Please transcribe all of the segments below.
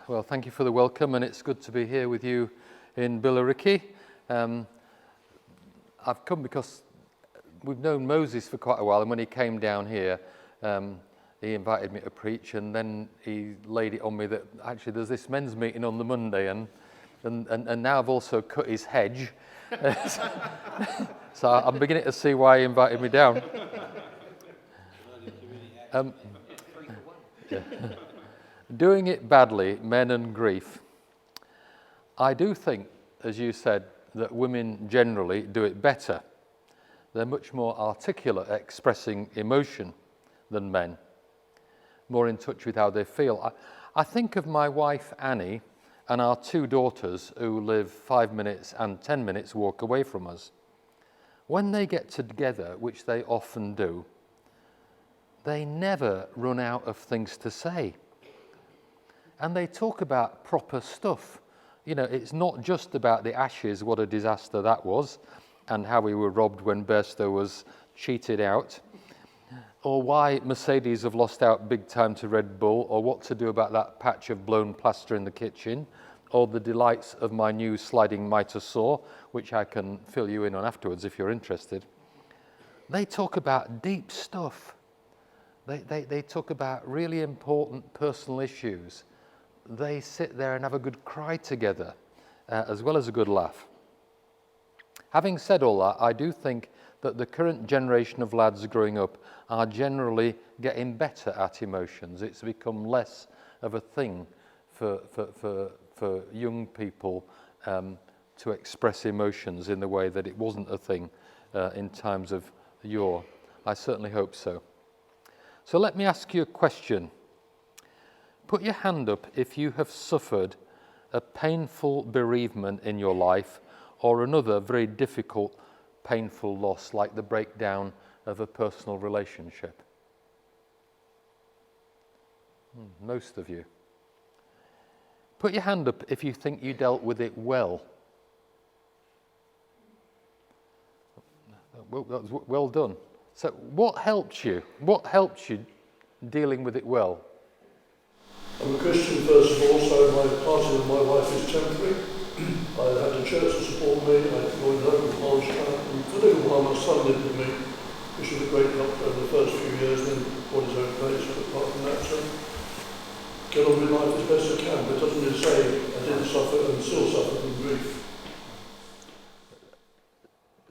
Well, thank you for the welcome, and it's good to be here with you in Billericay. I've come because we've known Moses for quite a while, and when he came down here, he invited me to preach, and then he laid it on me that actually there's this men's meeting on the Monday, and now I've also cut his hedge. So I'm beginning to see why he invited me down. Yeah. Doing it badly, men and grief. I do think, as you said, that women generally do it better. They're much more articulate at expressing emotion than men, more in touch with how they feel. I think of my wife Annie and our two daughters who live 5 minutes and 10 minutes walk away from us. When they get together, which they often do, they never run out of things to say. And they talk about proper stuff. You know, it's not just about the Ashes, what a disaster that was, and how we were robbed when Bairstow was cheated out, or why Mercedes have lost out big time to Red Bull, or what to do about that patch of blown plaster in the kitchen, or the delights of my new sliding mitre saw, which I can fill you in on afterwards if you're interested. They talk about deep stuff. They talk about really important personal issues. They sit there and have a good cry together, as well as a good laugh. Having said all that, I do think that the current generation of lads growing up are generally getting better at emotions. It's become less of a thing for young people to express emotions in the way that it wasn't a thing in times of yore. I certainly hope so. So let me ask you a question. Put your hand up if you have suffered a painful bereavement in your life or another very difficult, painful loss, like the breakdown of a personal relationship. Most of you. Put your hand up if you think you dealt with it well. Well done. So what helped you? What helped you dealing with it well? I'm a Christian first of all, so my parting with my wife is temporary. I had a church to support me, I joined a local college camp, and for a little while my son lived with me, which was a great help over the first few years, then got his own place, but apart from that, so get on with life as best I can, but it doesn't really say I didn't suffer and still suffer from grief.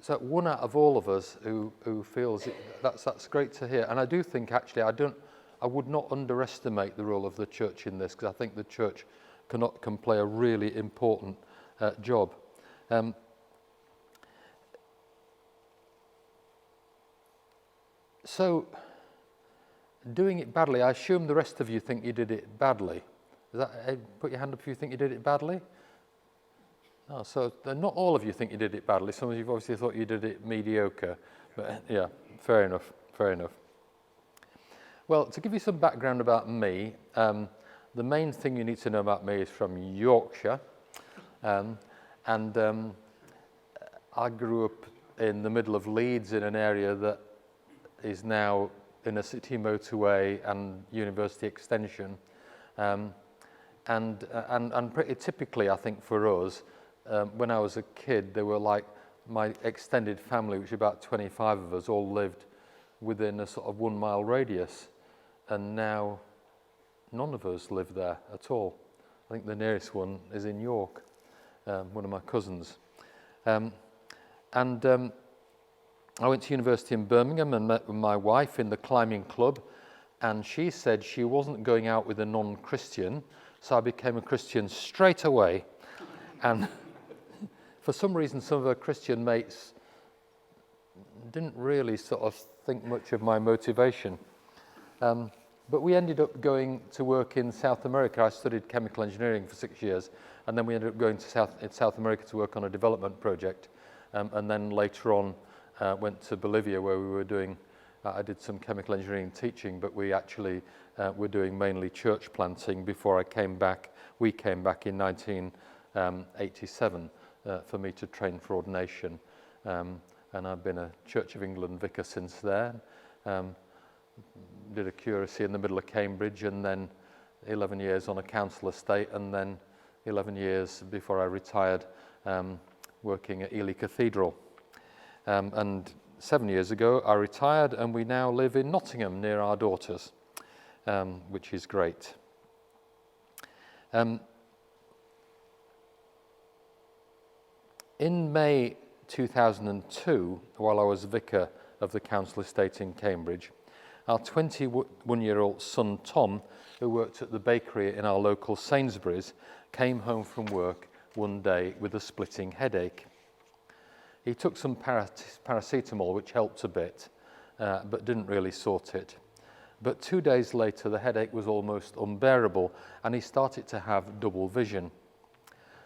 So one out of all of us who feels it, that's great to hear, and I do think actually I would not underestimate the role of the church in this, because I think the church can play a really important job. So, doing it badly, I assume the rest of you think you did it badly. Put your hand up if you think you did it badly. Oh, so not all of you think you did it badly. Some of you obviously thought you did it mediocre. But yeah, fair enough, fair enough. Well, to give you some background about me, the main thing you need to know about me is from Yorkshire. I grew up in the middle of Leeds in an area that is now in a city motorway and university extension. And pretty typically, I think for us, when I was a kid, there were like my extended family, which about 25 of us, all lived within a sort of 1 mile radius. And now none of us live there at all. I think the nearest one is in York, one of my cousins. I went to university in Birmingham and met with my wife in the climbing club, and she said she wasn't going out with a non-Christian, so I became a Christian straight away. And for some reason, some of her Christian mates didn't really sort of think much of my motivation. But we ended up going to work in South America. I studied chemical engineering for 6 years, and then we ended up going to South America to work on a development project. And then later on, went to Bolivia, where we were doing, I did some chemical engineering teaching, but we actually were doing mainly church planting before I came back. We came back in 1987 for me to train for ordination. And I've been a Church of England vicar since then. Did a curacy in the middle of Cambridge, and then 11 years on a council estate, and then 11 years before I retired working at Ely Cathedral. And 7 years ago I retired, and we now live in Nottingham near our daughters, which is great. In May 2002, while I was vicar of the council estate in Cambridge, our 21-year-old son Tom, who worked at the bakery in our local Sainsbury's, came home from work one day with a splitting headache. He took some paracetamol, which helped a bit, but didn't really sort it. But 2 days later, the headache was almost unbearable, and he started to have double vision.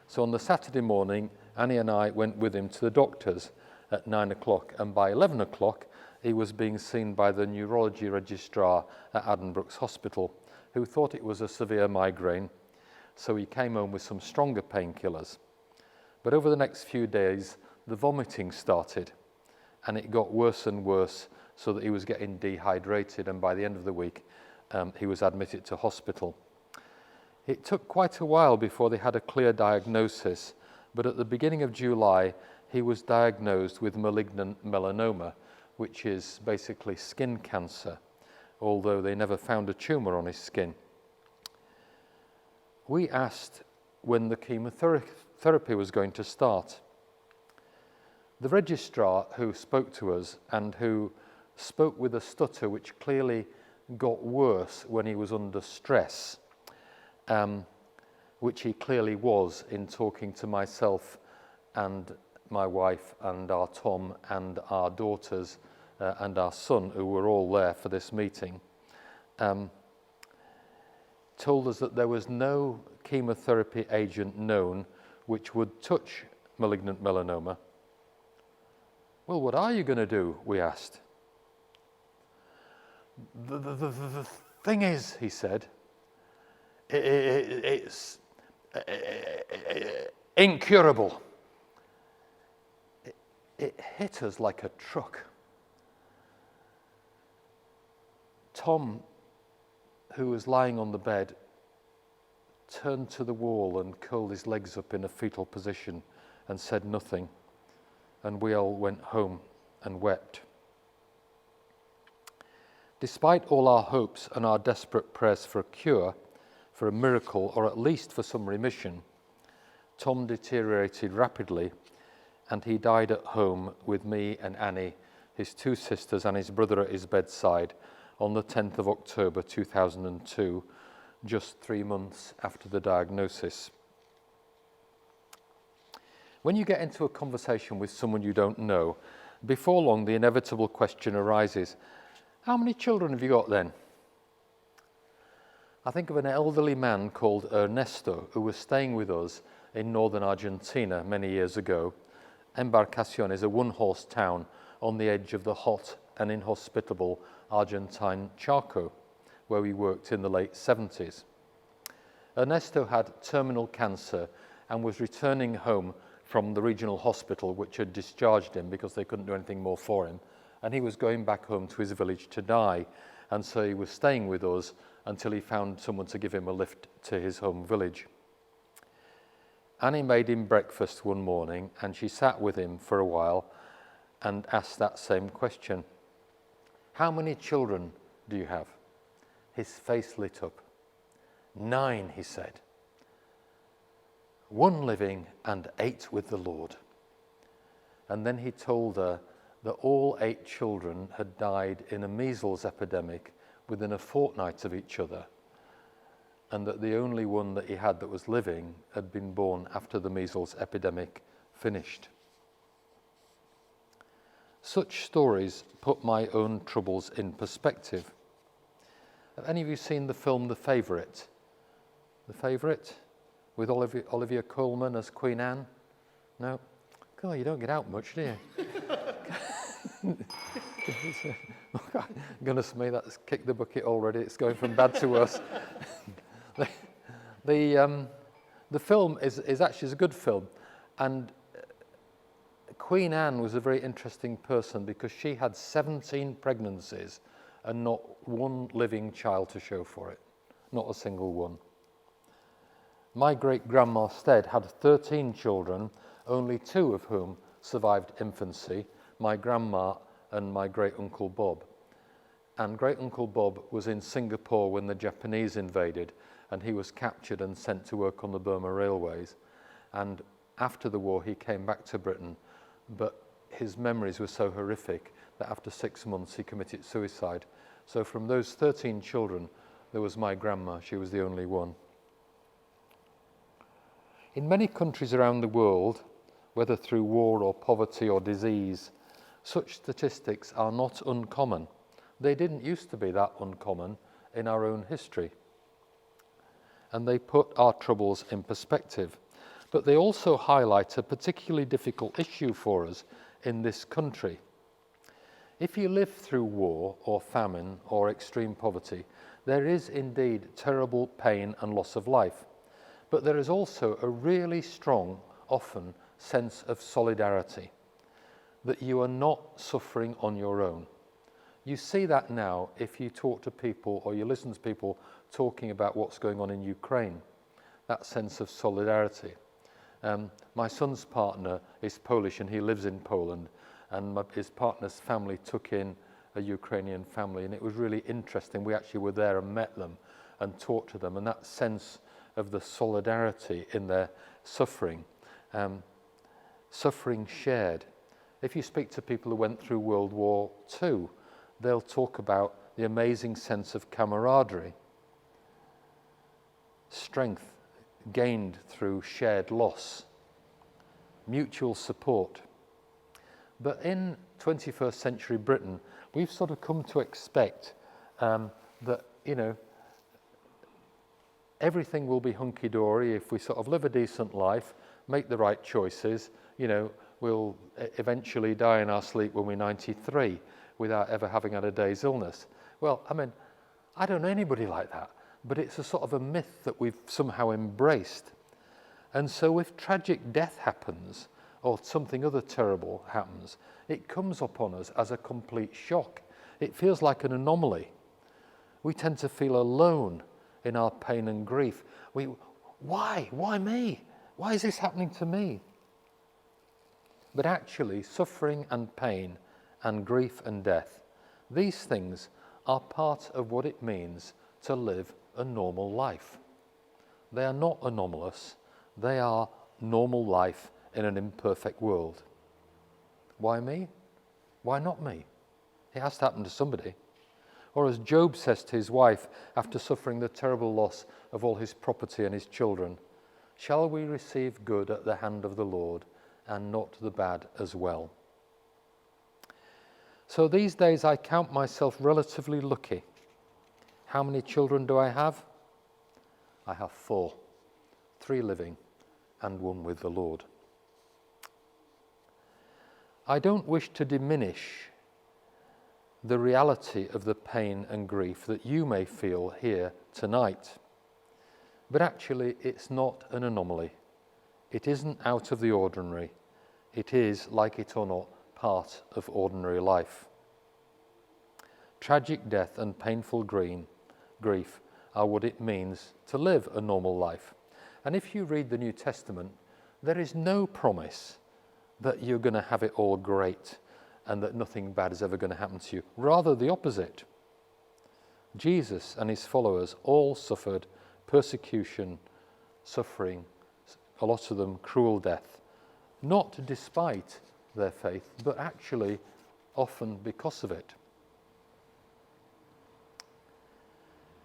So on the Saturday morning, Annie and I went with him to the doctors at 9 o'clock, and by 11 o'clock, he was being seen by the neurology registrar at Addenbrooke's Hospital, who thought it was a severe migraine, so he came home with some stronger painkillers. But over the next few days, the vomiting started, and it got worse and worse, so that he was getting dehydrated, and by the end of the week, he was admitted to hospital. It took quite a while before they had a clear diagnosis, but at the beginning of July, he was diagnosed with malignant melanoma, which is basically skin cancer, although they never found a tumour on his skin. We asked when the chemotherapy was going to start. The registrar who spoke to us, and who spoke with a stutter which clearly got worse when he was under stress, which he clearly was in talking to myself and my wife and our Tom and our daughters and our son, who were all there for this meeting, told us that there was no chemotherapy agent known which would touch malignant melanoma. Well, what are you going to do? We asked. The thing is, he said, it's incurable. It hit us like a truck. Tom, who was lying on the bed, turned to the wall and curled his legs up in a fetal position and said nothing. And we all went home and wept. Despite all our hopes and our desperate prayers for a cure, for a miracle, or at least for some remission, Tom deteriorated rapidly, and he died at home with me and Annie, his two sisters, and his brother at his bedside on the 10th of October 2002, just 3 months after the diagnosis. When you get into a conversation with someone you don't know, before long the inevitable question arises, how many children have you got then? I think of an elderly man called Ernesto, who was staying with us in northern Argentina many years ago. Embarcacion is a one-horse town on the edge of the hot and inhospitable Argentine Chaco, where we worked in the late 70s. Ernesto had terminal cancer and was returning home from the regional hospital, which had discharged him because they couldn't do anything more for him. And he was going back home to his village to die. And so he was staying with us until he found someone to give him a lift to his home village. Annie made him breakfast one morning, and she sat with him for a while and asked that same question. How many children do you have? His face lit up. 9, he said. 1 living and 8 with the Lord. And then he told her that all 8 children had died in a measles epidemic within a fortnight of each other, and that the only one that he had that was living had been born after the measles epidemic finished. Such stories put my own troubles in perspective. Have any of you seen the film The Favourite? The Favourite? With Olivia Colman as Queen Anne? No? God, you don't get out much, do you? Goodness me, that's kicked the bucket already. It's going from bad to worse. The film is actually a good film, and Queen Anne was a very interesting person because she had 17 pregnancies and not one living child to show for it. not a single one. My great-grandma Stead had 13 children, only 2 of whom survived infancy, my grandma and my great-uncle Bob. And great-uncle Bob was in Singapore when the Japanese invaded, and he was captured and sent to work on the Burma railways. And after the war, he came back to Britain, but his memories were so horrific that after 6 months he committed suicide. So from those 13 children, there was my grandma. She was the only one. In many countries around the world, whether through war or poverty or disease, such statistics are not uncommon. They didn't used to be that uncommon in our own history. And they put our troubles in perspective. But they also highlight a particularly difficult issue for us in this country. If you live through war or famine or extreme poverty, there is indeed terrible pain and loss of life. But there is also a really strong, often, sense of solidarity, that you are not suffering on your own. You see that now if you talk to people or you listen to people talking about what's going on in Ukraine, that sense of solidarity. My son's partner is Polish and he lives in Poland, and his partner's family took in a Ukrainian family, and it was really interesting. We actually were there and met them and talked to them, and that sense of the solidarity in their suffering, suffering shared. If you speak to people who went through World War II, they'll talk about the amazing sense of camaraderie, strength gained through shared loss, mutual support. But in 21st century Britain, we've sort of come to expect that, everything will be hunky-dory if we sort of live a decent life, make the right choices, we'll eventually die in our sleep when we're 93 without ever having had a day's illness. Well, I don't know anybody like that, but it's a sort of a myth that we've somehow embraced. And so if tragic death happens, or something other terrible happens, it comes upon us as a complete shock. It feels like an anomaly. We tend to feel alone in our pain and grief. Why? Why me? Why is this happening to me? But actually, suffering and pain and grief and death, these things are part of what it means to live a normal life. They are not anomalous. They are normal life in an imperfect world. Why me? Why not me? It has to happen to somebody. Or as Job says to his wife after suffering the terrible loss of all his property and his children, shall we receive good at the hand of the Lord and not the bad as well? So these days I count myself relatively lucky. How many children do I have? I have 4, 3 living and 1 with the Lord. I don't wish to diminish the reality of the pain and grief that you may feel here tonight. But actually, it's not an anomaly. It isn't out of the ordinary. It is, like it or not, part of ordinary life. Tragic death and painful grief are what it means to live a normal life. And if you read the New Testament, there is no promise that you're going to have it all great and that nothing bad is ever going to happen to you. Rather the opposite. Jesus and his followers all suffered persecution, suffering, a lot of them cruel death, not despite their faith, but actually often because of it.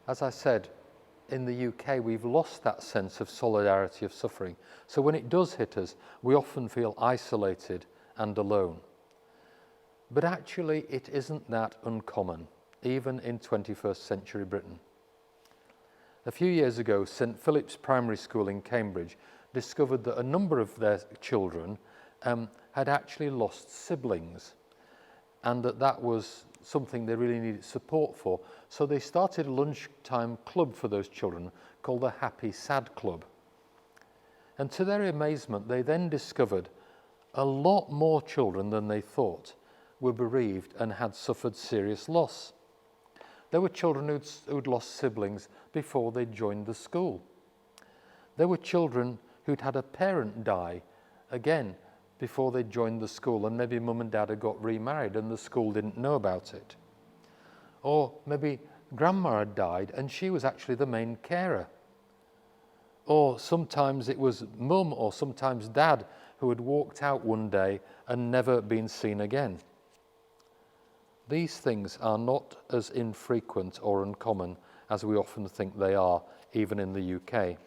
As I said, in the UK, we've lost that sense of solidarity of suffering. So when it does hit us, we often feel isolated and alone. But actually, it isn't that uncommon, even in 21st century Britain. A few years ago, St Philip's Primary School in Cambridge discovered that a number of their children had actually lost siblings, and that was something they really needed support for. So they started a lunchtime club for those children called the Happy Sad Club. And to their amazement, they then discovered a lot more children than they thought were bereaved and had suffered serious loss. There were children who'd lost siblings before they joined the school. There were children who'd had a parent die, again, before they joined the school, and maybe mum and dad had got remarried and the school didn't know about it. Or maybe grandma had died and she was actually the main carer. Or sometimes it was mum or sometimes dad who had walked out one day and never been seen again. These things are not as infrequent or uncommon as we often think they are, even in the UK.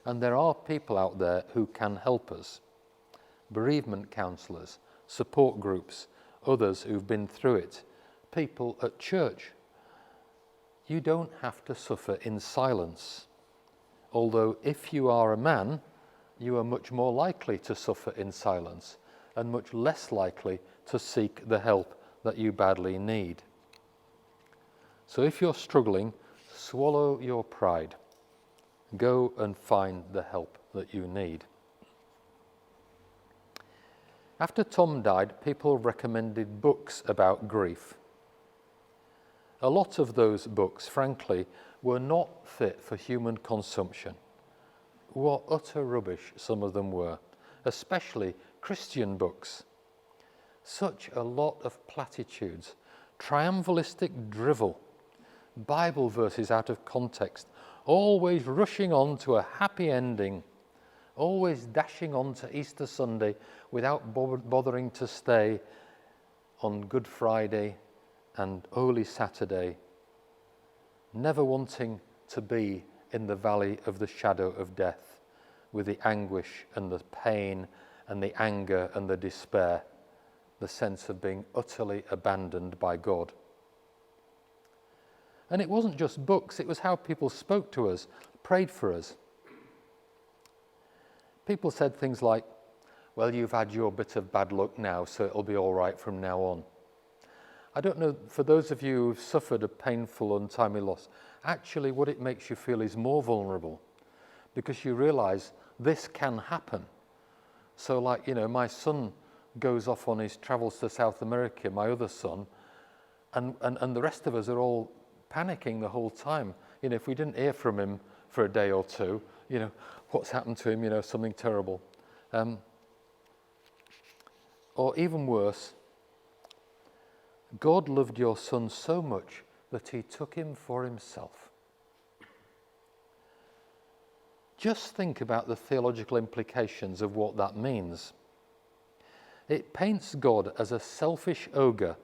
And there are people out there who can help us. Bereavement counsellors, support groups, others who've been through it, people at church. You don't have to suffer in silence. Although if you are a man, you are much more likely to suffer in silence and much less likely to seek the help that you badly need. So if you're struggling, swallow your pride. Go and find the help that you need. After Tom died, people recommended books about grief. A lot of those books, frankly, were not fit for human consumption. What utter rubbish some of them were, especially Christian books. Such a lot of platitudes, triumphalistic drivel, Bible verses out of context, always rushing on to a happy ending, always dashing on to Easter Sunday without bothering to stay on Good Friday and Holy Saturday, never wanting to be in the valley of the shadow of death with the anguish and the pain and the anger and the despair, the sense of being utterly abandoned by God. And it wasn't just books, it was how people spoke to us, prayed for us. People said things like, well, you've had your bit of bad luck now, so it'll be all right from now on. I don't know, for those of you who've suffered a painful, untimely loss, actually what it makes you feel is more vulnerable because you realize this can happen. So like, my son goes off on his travels to South America, my other son, and the rest of us are all panicking the whole time. If we didn't hear from him for a day or two, what's happened to him, something terrible. Or even worse, God loved your son so much that he took him for himself. Just think about the theological implications of what that means. It paints God as a selfish ogre,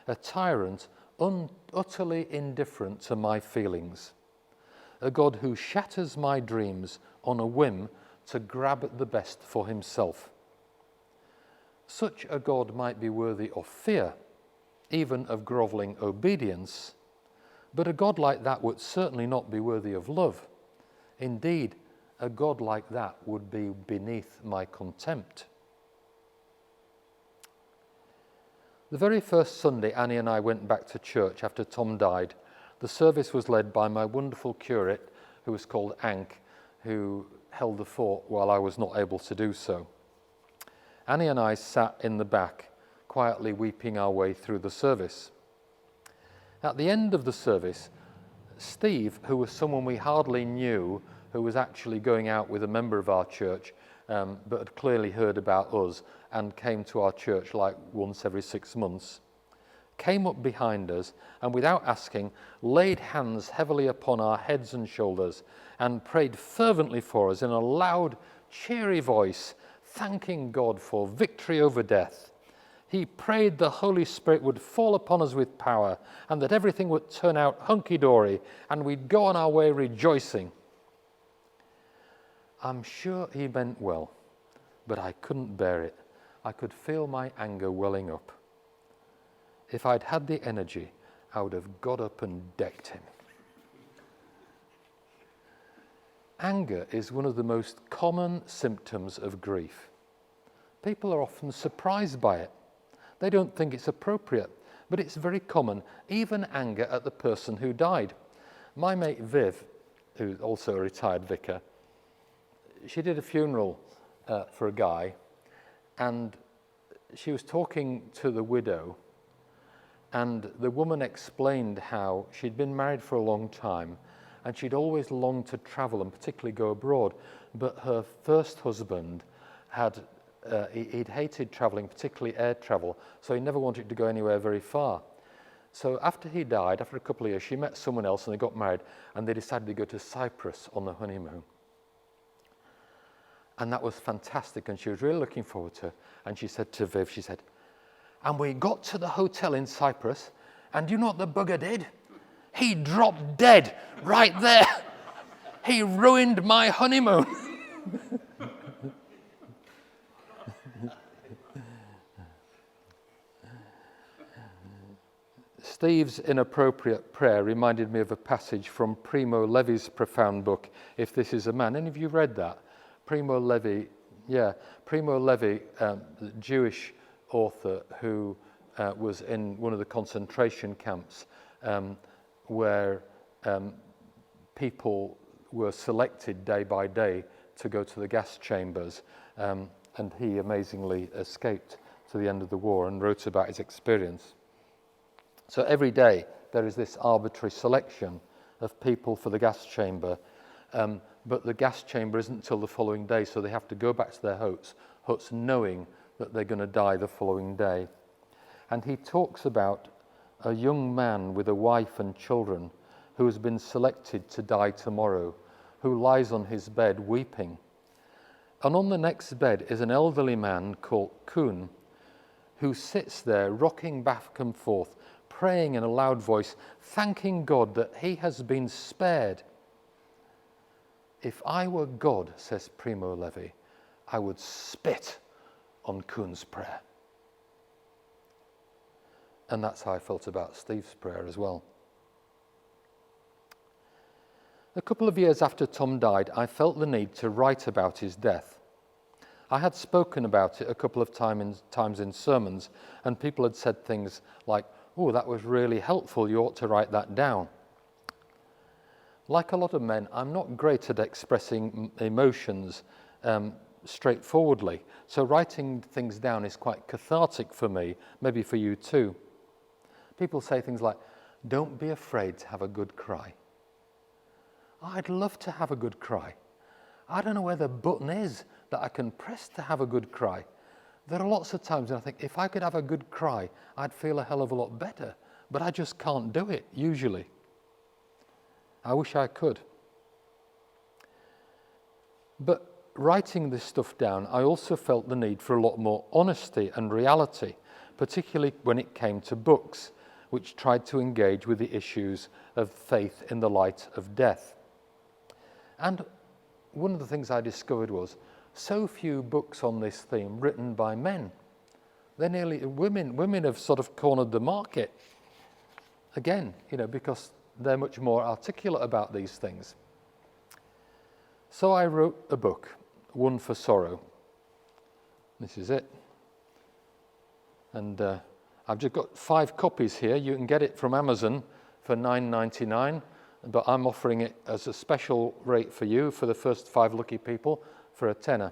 a tyrant, utterly indifferent to my feelings, a God who shatters my dreams on a whim to grab the best for himself. Such a God might be worthy of fear, even of grovelling obedience, but a God like that would certainly not be worthy of love. Indeed, a God like that would be beneath my contempt. The very first Sunday Annie and I went back to church after Tom died, the service was led by my wonderful curate, who was called Ank, who held the fort while I was not able to do so. Annie and I sat in the back, quietly weeping our way through the service. At the end of the service, Steve, who was someone we hardly knew, who was actually going out with a member of our church, but had clearly heard about us and came to our church like once every 6 months, came up behind us and without asking, laid hands heavily upon our heads and shoulders and prayed fervently for us in a loud, cheery voice, thanking God for victory over death. He prayed the Holy Spirit would fall upon us with power and that everything would turn out hunky-dory and we'd go on our way rejoicing. I'm sure he meant well, but I couldn't bear it. I could feel my anger welling up. If I'd had the energy, I would have got up and decked him. Anger is one of the most common symptoms of grief. People are often surprised by it. They don't think it's appropriate, but it's very common, even anger at the person who died. My mate Viv, who's also a retired vicar, she did a funeral for a guy, and she was talking to the widow, And the woman explained how she'd been married for a long time and she'd always longed to travel and particularly go abroad. But her first husband he'd hated traveling, particularly air travel, so he never wanted to go anywhere very far. So after he died, after a couple of years, she met someone else and they got married and they decided to go to Cyprus on the honeymoon. And that was fantastic and she was really looking forward to it. And she said to Viv, she said, and we got to the hotel in Cyprus and you know what the bugger did? He dropped dead right there. He ruined my honeymoon. Steve's inappropriate prayer reminded me of a passage from Primo Levi's profound book, If This Is a Man. Any of you read that? Primo Levi, the Jewish author who was in one of the concentration camps where people were selected day by day to go to the gas chambers, and he amazingly escaped to the end of the war and wrote about his experience. So every day there is this arbitrary selection of people for the gas chamber, but the gas chamber isn't until the following day, so they have to go back to their huts knowing that they're going to die the following day. And he talks about a young man with a wife and children who has been selected to die tomorrow, who lies on his bed weeping. And on the next bed is an elderly man called Kuhn, who sits there rocking back and forth, praying in a loud voice, thanking God that he has been spared. If I were God, says Primo Levi, I would spit on Kuhn's prayer. And that's how I felt about Steve's prayer as well. A couple of years after Tom died, I felt the need to write about his death. I had spoken about it a couple of times in sermons, and people had said things like, oh, that was really helpful, you ought to write that down. Like a lot of men, I'm not great at expressing emotions straightforwardly, so writing things down is quite cathartic for me, maybe for you too. People say things like, don't be afraid to have a good cry. I'd love to have a good cry. I don't know where the button is that I can press to have a good cry. There are lots of times when I think, if I could have a good cry, I'd feel a hell of a lot better. But I just can't do it, usually. I wish I could. But writing this stuff down, I also felt the need for a lot more honesty and reality, particularly when it came to books, which tried to engage with the issues of faith in the light of death. And one of the things I discovered was so few books on this theme written by men. They're nearly women have sort of cornered the market. Again, because they're much more articulate about these things. So I wrote a book, One for Sorrow. This is it. And I've just got 5 copies here. You can get it from Amazon for $9.99, but I'm offering it as a special rate for you, for the first 5 lucky people, for a tenner.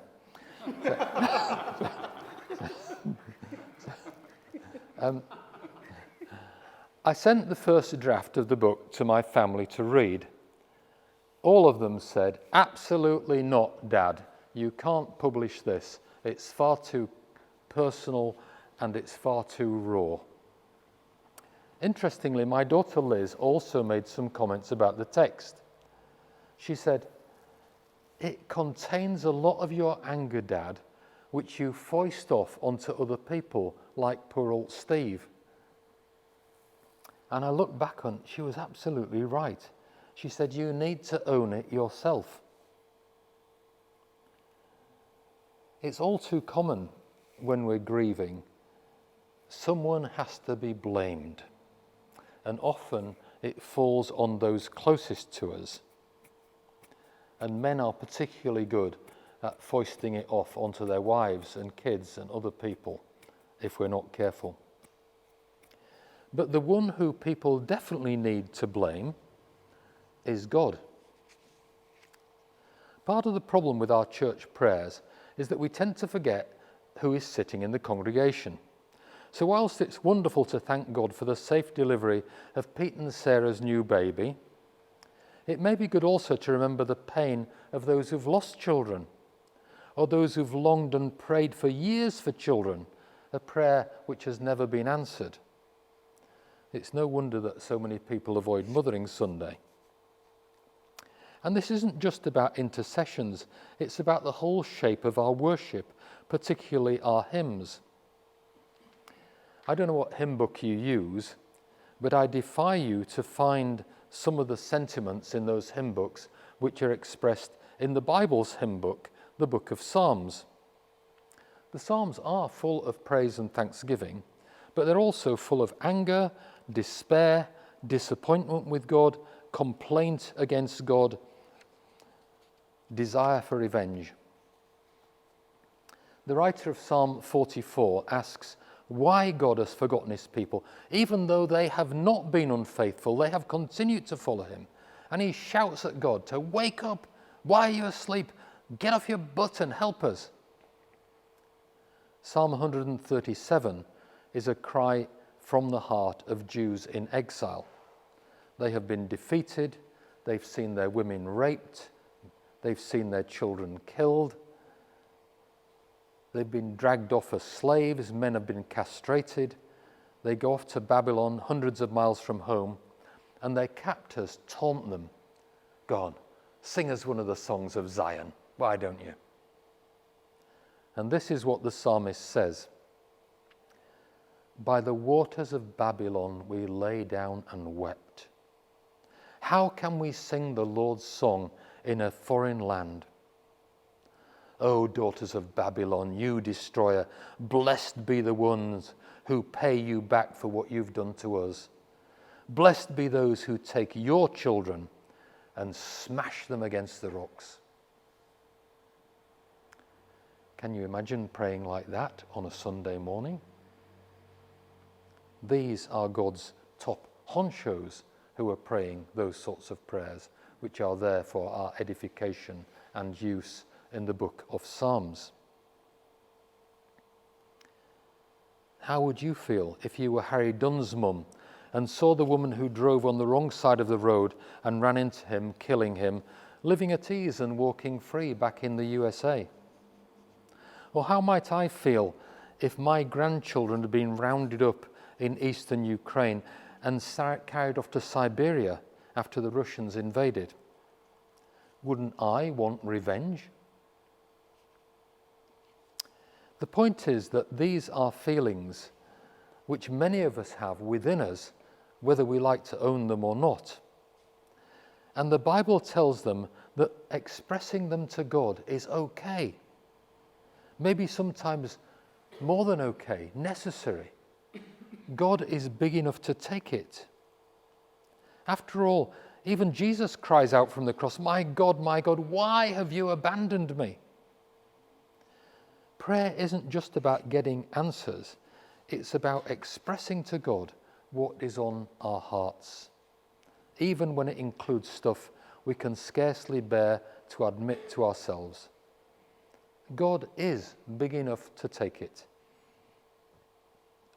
I sent the first draft of the book to my family to read. All of them said, absolutely not, Dad. You can't publish this. It's far too personal and it's far too raw. Interestingly, my daughter Liz also made some comments about the text. She said, it contains a lot of your anger, Dad, which you foist off onto other people, like poor old Steve. And I look back on, she was absolutely right. She said, you need to own it yourself. It's all too common when we're grieving. Someone has to be blamed. And often it falls on those closest to us. And men are particularly good at foisting it off onto their wives and kids and other people, if we're not careful. But the one who people definitely need to blame is God. Part of the problem with our church prayers is that we tend to forget who is sitting in the congregation. So whilst it's wonderful to thank God for the safe delivery of Pete and Sarah's new baby, it may be good also to remember the pain of those who've lost children, or those who've longed and prayed for years for children, a prayer which has never been answered. It's no wonder that so many people avoid Mothering Sunday. And this isn't just about intercessions, it's about the whole shape of our worship, particularly our hymns. I don't know what hymn book you use, but I defy you to find some of the sentiments in those hymn books which are expressed in the Bible's hymn book, the book of Psalms. The Psalms are full of praise and thanksgiving, but they're also full of anger, despair, disappointment with God, complaint against God, desire for revenge. The writer of Psalm 44 asks why God has forgotten his people. Even though they have not been unfaithful, they have continued to follow him. And he shouts at God to wake up. Why are you asleep? Get off your butt and help us. Psalm 137 is a cry from the heart of Jews in exile. They have been defeated, they've seen their women raped, they've seen their children killed, they've been dragged off as slaves, men have been castrated, they go off to Babylon, hundreds of miles from home, and their captors taunt them. Go on, sing us one of the songs of Zion, why don't you? And this is what the psalmist says. By the waters of Babylon we lay down and wept. How can we sing the Lord's song in a foreign land? O daughters of Babylon, you destroyer, blessed be the ones who pay you back for what you've done to us. Blessed be those who take your children and smash them against the rocks. Can you imagine praying like that on a Sunday morning? These are God's top honchos who are praying those sorts of prayers, which are there for our edification and use in the book of Psalms. How would you feel if you were Harry Dunn's mum and saw the woman who drove on the wrong side of the road and ran into him, killing him, living at ease and walking free back in the USA? Or how might I feel if my grandchildren had been rounded up in eastern Ukraine and carried off to Siberia after the Russians invaded? Wouldn't I want revenge? The point is that these are feelings which many of us have within us, whether we like to own them or not. And the Bible tells them that expressing them to God is okay. Maybe sometimes more than okay, necessary. God is big enough to take it. After all, even Jesus cries out from the cross, my God, why have you abandoned me?" Prayer isn't just about getting answers. It's about expressing to God what is on our hearts, even when it includes stuff we can scarcely bear to admit to ourselves. God is big enough to take it.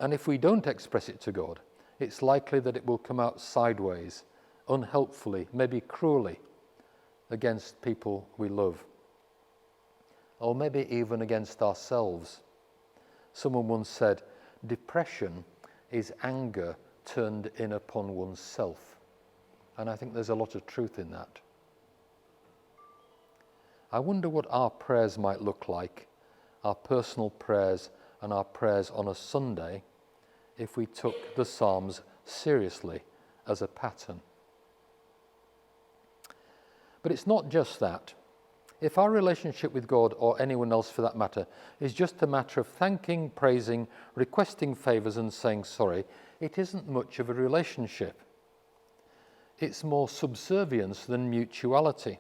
And if we don't express it to God, it's likely that it will come out sideways, unhelpfully, maybe cruelly, against people we love. Or maybe even against ourselves. Someone once said, depression is anger turned in upon oneself. And I think there's a lot of truth in that. I wonder what our prayers might look like, our personal prayers and our prayers on a Sunday, if we took the Psalms seriously as a pattern. But it's not just that. If our relationship with God, or anyone else for that matter, is just a matter of thanking, praising, requesting favours and saying sorry, it isn't much of a relationship. It's more subservience than mutuality.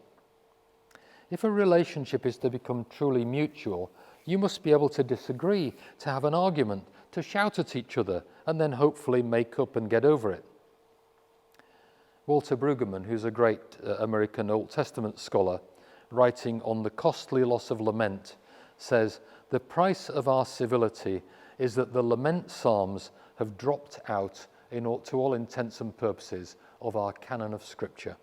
If a relationship is to become truly mutual, you must be able to disagree, to have an argument, to shout at each other, and then hopefully make up and get over it. Walter Brueggemann, who's a great American Old Testament scholar, writing on the costly loss of lament, says, "The price of our civility is that the lament psalms have dropped out to all intents and purposes of our canon of Scripture.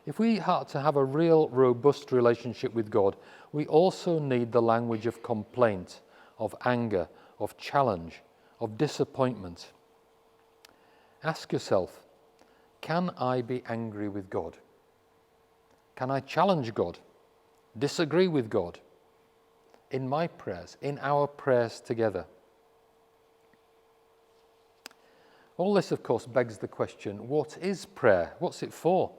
If we are to have a real robust relationship with God, we also need the language of complaint, of anger, of challenge, of disappointment. Ask yourself, can I be angry with God? Can I challenge God? Disagree with God? In my prayers, in our prayers together? All this, of course, begs the question, what is prayer? What's it for?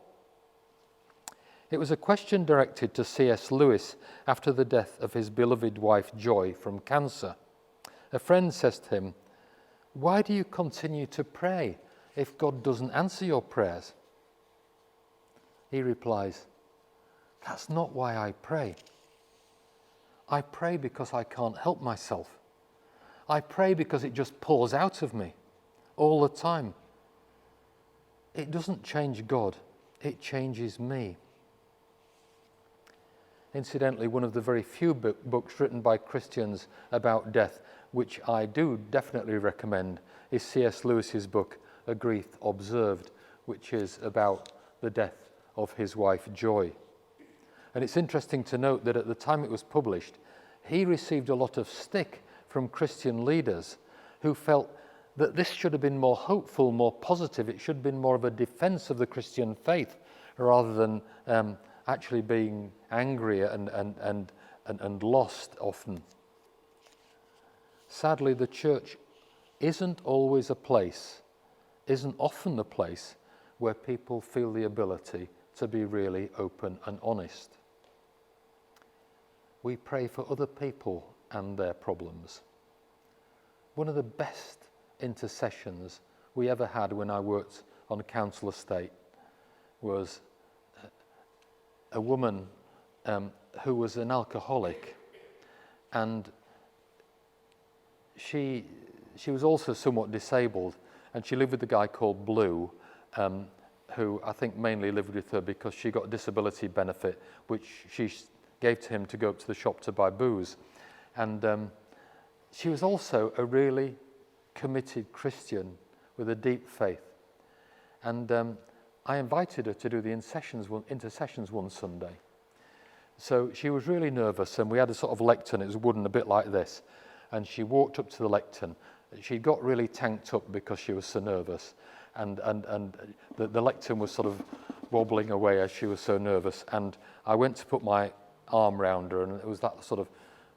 It was a question directed to C.S. Lewis after the death of his beloved wife Joy from cancer. A friend says to him, "Why do you continue to pray if God doesn't answer your prayers?" He replies, "That's not why I pray. I pray because I can't help myself. I pray because it just pours out of me all the time. It doesn't change God, it changes me." Incidentally, one of the very few books written by Christians about death, which I do definitely recommend, is C.S. Lewis's book, A Grief Observed, which is about the death of his wife Joy. And it's interesting to note that at the time it was published, he received a lot of stick from Christian leaders who felt that this should have been more hopeful, more positive. It should have been more of a defense of the Christian faith rather than actually being angry and lost often. Sadly, the church isn't often the place where people feel the ability to be really open and honest. We pray for other people and their problems. One of the best intercessions we ever had when I worked on a council estate was a woman who was an alcoholic, and she was also somewhat disabled, and she lived with a guy called Blue, who I think mainly lived with her because she got a disability benefit, which she gave to him to go up to the shop to buy booze. And she was also a really committed Christian with a deep faith. And I invited her to do the intercessions one Sunday. So she was really nervous, and we had a sort of lectern. It was wooden, a bit like this. And she walked up to the lectern. She got really tanked up because she was so nervous. And the lectern was sort of wobbling away as she was so nervous. And I went to put my arm round her, and it was that sort of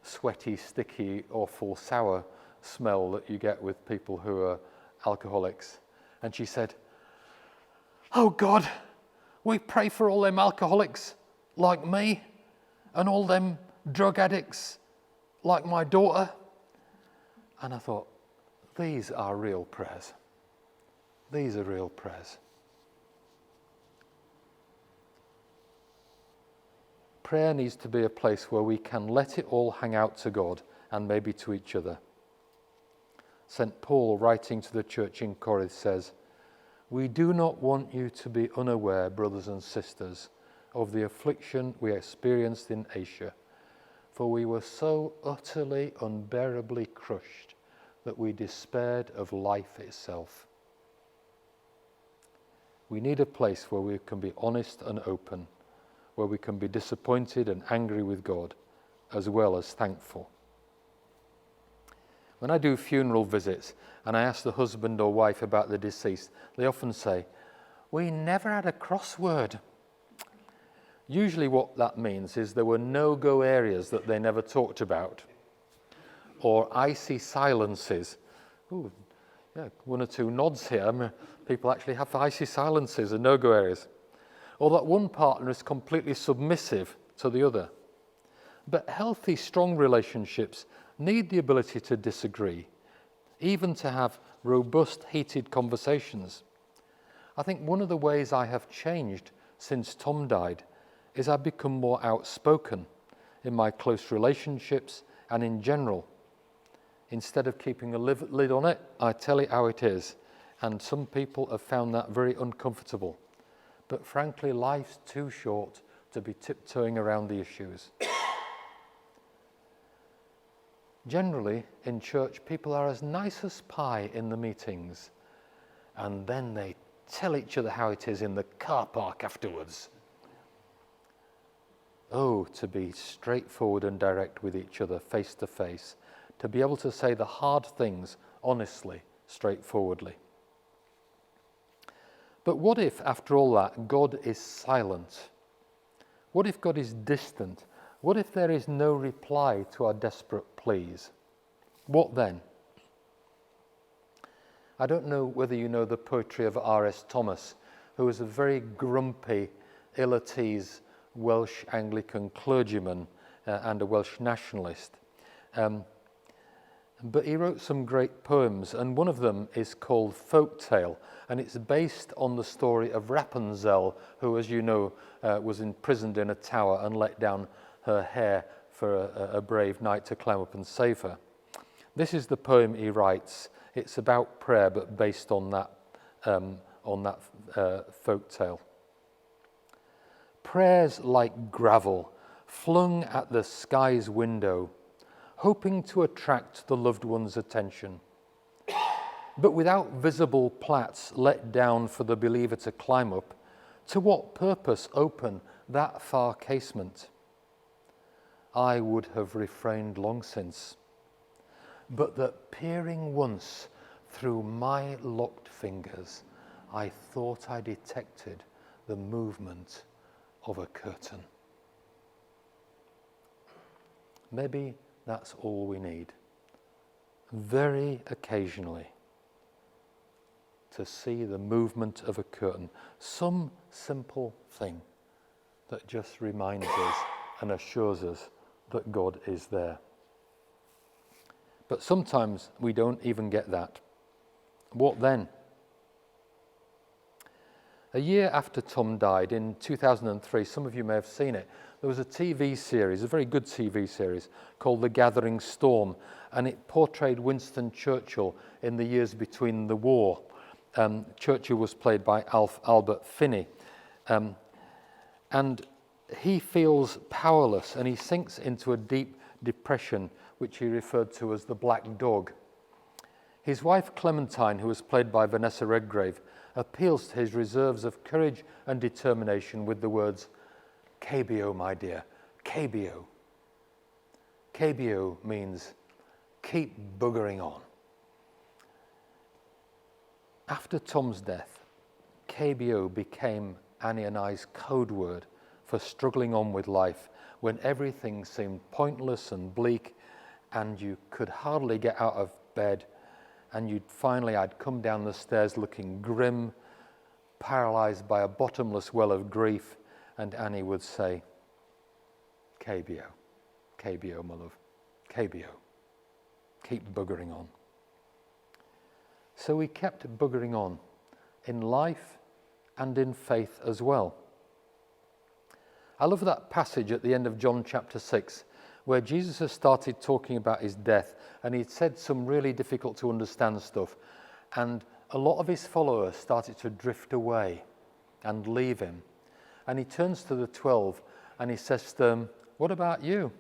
sweaty, sticky, awful, sour smell that you get with people who are alcoholics. And she said, "Oh God, we pray for all them alcoholics like me and all them drug addicts like my daughter." And I thought, these are real prayers. These are real prayers. Prayer needs to be a place where we can let it all hang out to God and maybe to each other. St. Paul, writing to the church in Corinth, says, "We do not want you to be unaware, brothers and sisters, of the affliction we experienced in Asia, for we were so utterly, unbearably crushed that we despaired of life itself." We need a place where we can be honest and open, where we can be disappointed and angry with God, as well as thankful. When I do funeral visits and I ask the husband or wife about the deceased, they often say, "We never had a crossword." Usually what that means is there were no-go areas that they never talked about, or icy silences. Ooh, yeah, one or two nods here. I mean, people actually have icy silences and no-go areas. Or that one partner is completely submissive to the other. But healthy, strong relationships need the ability to disagree, even to have robust, heated conversations. I think one of the ways I have changed since Tom died is I've become more outspoken in my close relationships and in general. Instead of keeping a lid on it, I tell it how it is. And some people have found that very uncomfortable. But frankly, life's too short to be tiptoeing around the issues. Generally, in church, people are as nice as pie in the meetings, and then they tell each other how it is in the car park afterwards. Oh, to be straightforward and direct with each other, face to face, to be able to say the hard things honestly, straightforwardly. But what if, after all that, God is silent? What if God is distant? What if there is no reply to our desperate pleas? What then? I don't know whether you know the poetry of R.S. Thomas, who was a very grumpy, ill-at-ease Welsh Anglican clergyman and a Welsh nationalist. But he wrote some great poems, and one of them is called Folktale, and it's based on the story of Rapunzel, who, as you know, was imprisoned in a tower and let down her hair for a brave knight to climb up and save her. This is the poem he writes. It's about prayer, but based on that folk tale. Prayers like gravel, flung at the sky's window, hoping to attract the loved one's attention, but without visible plats let down for the believer to climb up. To what purpose open that far casement? I would have refrained long since, but that peering once through my locked fingers, I thought I detected the movement of a curtain. Maybe that's all we need, very occasionally, to see the movement of a curtain, some simple thing that just reminds us and assures us that God is there. But sometimes we don't even get that. What then? A year after Tom died, in 2003, some of you may have seen it, there was a TV series, a very good TV series, called The Gathering Storm, and it portrayed Winston Churchill in the years between the war. Churchill was played by Albert Finney. And he feels powerless, and he sinks into a deep depression, which he referred to as the black dog. His wife Clementine, who was played by Vanessa Redgrave, appeals to his reserves of courage and determination with the words, "KBO, my dear, KBO." KBO means keep buggering on. After Tom's death, KBO became Annie and I's code word for struggling on with life when everything seemed pointless and bleak and you could hardly get out of bed, and I'd come down the stairs looking grim, paralyzed by a bottomless well of grief, and Annie would say, "KBO, KBO, my love, KBO, keep buggering on." So we kept buggering on in life and in faith as well. I love that passage at the end of John chapter 6, where Jesus has started talking about his death, and he'd said some really difficult to understand stuff, and a lot of his followers started to drift away and leave him. And he turns to the 12 and he says to them, "What about you?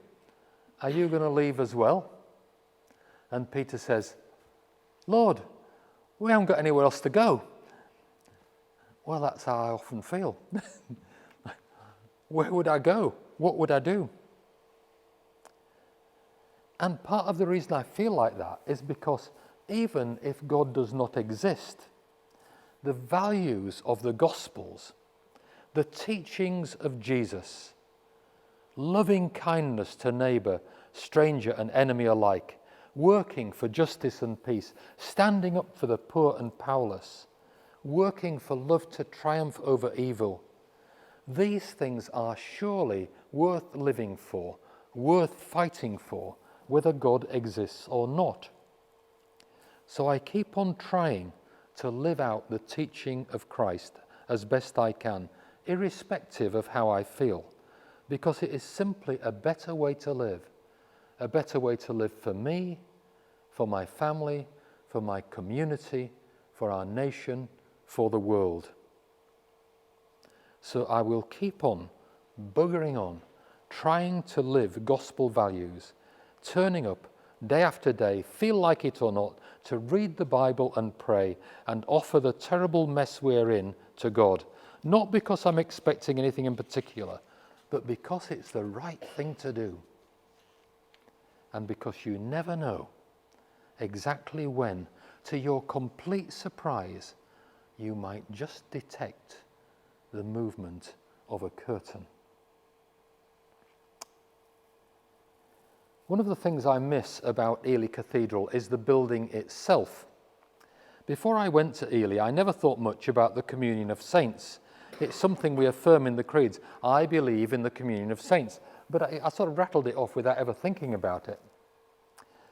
Are you going to leave as well?" And Peter says, "Lord, we haven't got anywhere else to go." Well, that's how I often feel. Where would I go? What would I do? And part of the reason I feel like that is because even if God does not exist, the values of the Gospels, the teachings of Jesus, loving kindness to neighbour, stranger and enemy alike, working for justice and peace, standing up for the poor and powerless, working for love to triumph over evil, these things are surely worth living for, worth fighting for, whether God exists or not. So I keep on trying to live out the teaching of Christ as best I can, irrespective of how I feel, because it is simply a better way to live for me, for my family, for my community, for our nation, for the world. So I will keep on buggering on, trying to live gospel values, turning up day after day, feel like it or not, to read the Bible and pray and offer the terrible mess we're in to God. Not because I'm expecting anything in particular, but because it's the right thing to do. And because you never know exactly when, to your complete surprise, you might just detect the movement of a curtain. One of the things I miss about Ely Cathedral is the building itself. Before I went to Ely, I never thought much about the communion of saints. It's something we affirm in the creeds. I believe in the communion of saints. But I sort of rattled it off without ever thinking about it.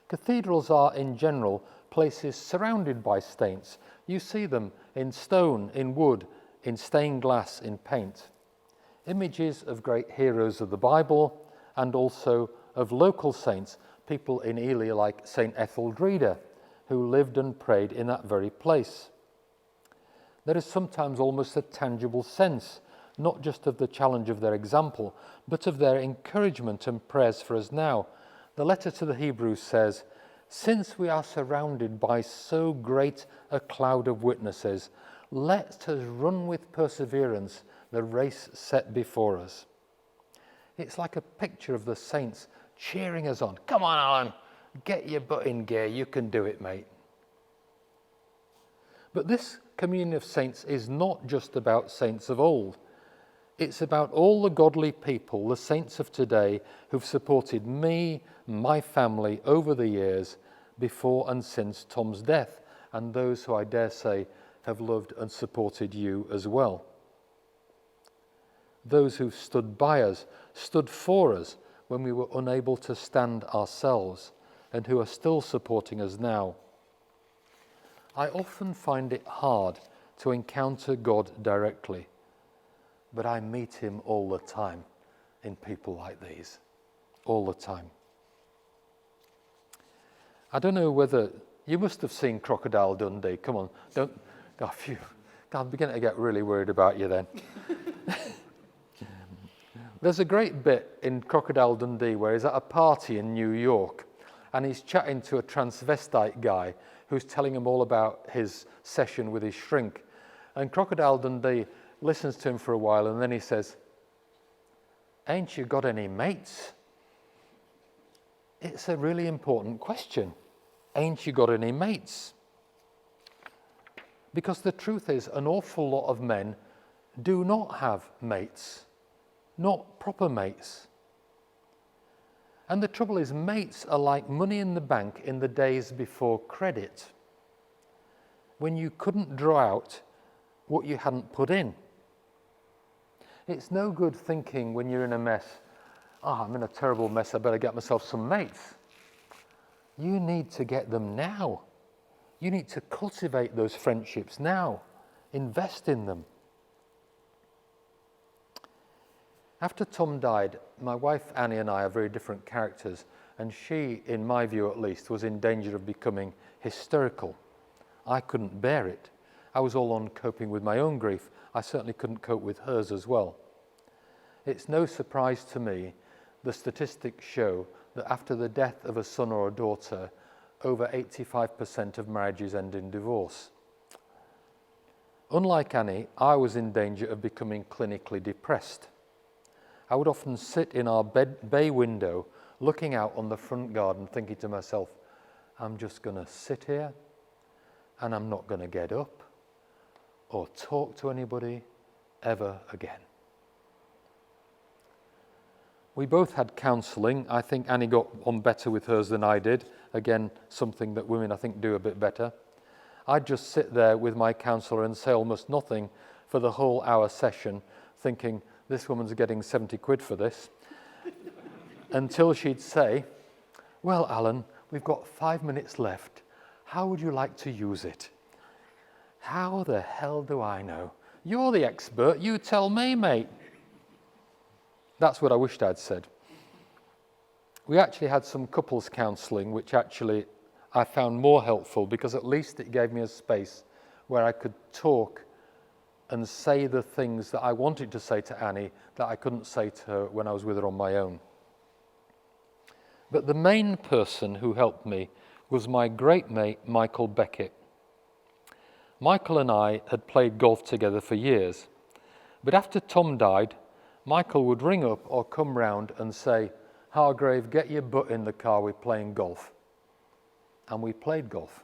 Cathedrals are, in general, places surrounded by saints. You see them in stone, in wood, in stained glass, in paint. Images of great heroes of the Bible and also of local saints, people in Ely like St. Etheldreda, who lived and prayed in that very place. There is sometimes almost a tangible sense, not just of the challenge of their example, but of their encouragement and prayers for us now. The letter to the Hebrews says, "Since we are surrounded by so great a cloud of witnesses, let us run with perseverance the race set before us." It's like a picture of the saints cheering us on. Come on, Alan, get your butt in gear, you can do it, mate. But this communion of saints is not just about saints of old. It's about all the godly people, the saints of today, who've supported me, my family over the years, before and since Tom's death, and those who I dare say have loved and supported you as well. Those who stood by us, stood for us when we were unable to stand ourselves, and who are still supporting us now. I often find it hard to encounter God directly, but I meet him all the time in people like these, all the time. I don't know whether, you must have seen Crocodile Dundee. Come on, don't, I'm beginning to get really worried about you then. There's a great bit in Crocodile Dundee where he's at a party in New York and he's chatting to a transvestite guy who's telling him all about his session with his shrink. And Crocodile Dundee listens to him for a while and then he says, "Ain't you got any mates?" It's a really important question. Ain't you got any mates? Because the truth is, an awful lot of men do not have mates, not proper mates. And the trouble is, mates are like money in the bank in the days before credit, when you couldn't draw out what you hadn't put in. It's no good thinking when you're in a mess, I'm in a terrible mess, I better get myself some mates. You need to get them now. You need to cultivate those friendships now. Invest in them. After Tom died, my wife Annie and I are very different characters, and she, in my view at least, was in danger of becoming hysterical. I couldn't bear it. I was all on coping with my own grief. I certainly couldn't cope with hers as well. It's no surprise to me, the statistics show that after the death of a son or a daughter, over 85% of marriages end in divorce. Unlike Annie, I was in danger of becoming clinically depressed. I would often sit in our bay window looking out on the front garden thinking to myself, I'm just going to sit here and I'm not going to get up or talk to anybody ever again. We both had counselling. I think Annie got on better with hers than I did. Again, something that women I think do a bit better. I'd just sit there with my counsellor and say almost nothing for the whole hour session, thinking, this woman's getting 70 quid for this, until she'd say, well, Alan, we've got 5 minutes left. How would you like to use it? How the hell do I know? You're the expert. You tell me, mate. That's what I wished I'd said. We actually had some couples counselling, which actually I found more helpful because at least it gave me a space where I could talk and say the things that I wanted to say to Annie that I couldn't say to her when I was with her on my own. But the main person who helped me was my great mate, Michael Beckett. Michael and I had played golf together for years, but after Tom died, Michael would ring up or come round and say, "Hargrave, get your butt in the car, we're playing golf." And we played golf.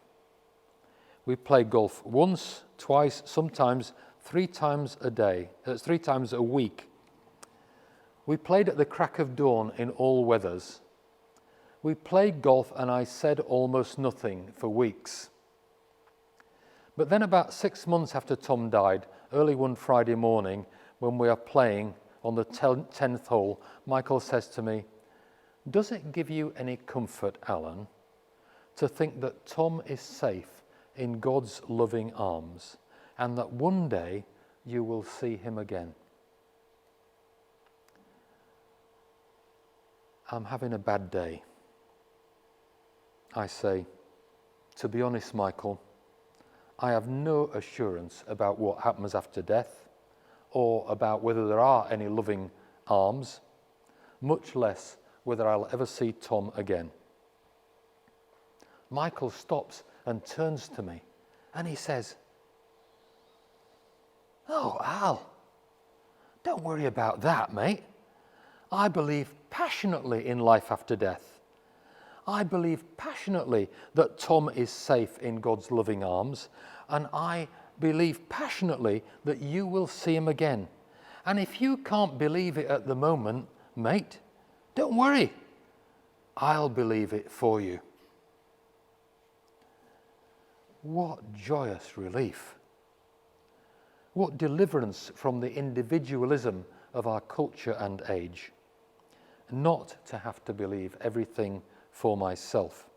We played golf once, twice, sometimes 3 times a day, 3 times a week. We played at the crack of dawn in all weathers. We played golf and I said almost nothing for weeks. But then about 6 months after Tom died, early one Friday morning, when we are playing on the 10th hole, Michael says to me, "Does it give you any comfort, Alan, to think that Tom is safe in God's loving arms and that one day you will see him again?" "I'm having a bad day." I say, "To be honest, Michael, I have no assurance about what happens after death or about whether there are any loving arms, much less whether I'll ever see Tom again." Michael stops and turns to me and he says, "Oh, Al, don't worry about that, mate. I believe passionately in life after death. I believe passionately that Tom is safe in God's loving arms, and I believe passionately that you will see him again. And if you can't believe it at the moment, mate, don't worry. I'll believe it for you." What joyous relief. What deliverance from the individualism of our culture and age. Not to have to believe everything for myself.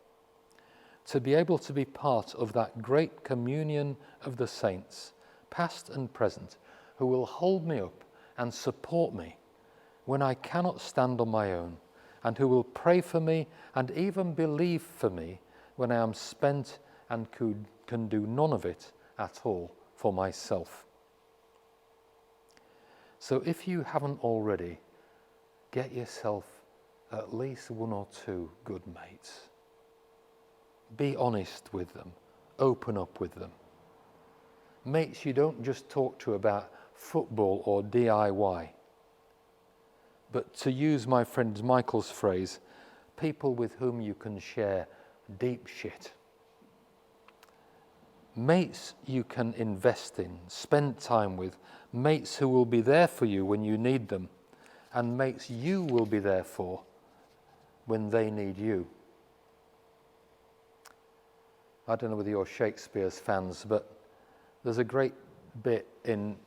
To be able to be part of that great communion of the saints, past and present, who will hold me up and support me when I cannot stand on my own, and who will pray for me and even believe for me when I am spent and can do none of it at all for myself. So if you haven't already, get yourself at least 1 or 2 good mates. Be honest with them. Open up with them. Mates you don't just talk to about football or DIY, but to use my friend Michael's phrase, people with whom you can share deep shit. Mates you can invest in, spend time with, mates who will be there for you when you need them, and mates you will be there for when they need you. I don't know whether you're Shakespeare's fans, but there's a great bit in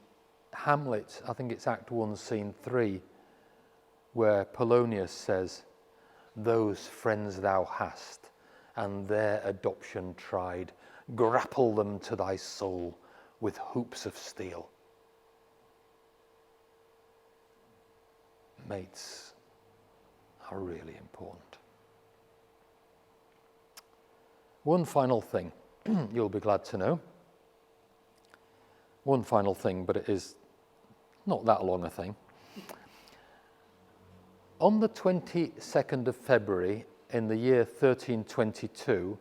Hamlet, I think it's Act 1, Scene 3, where Polonius says, "Those friends thou hast, and their adoption tried, grapple them to thy soul with hoops of steel." Mates are really important. One final thing, you'll be glad to know. One final thing, but it is not that long a thing. On the 22nd of February in the year 1322,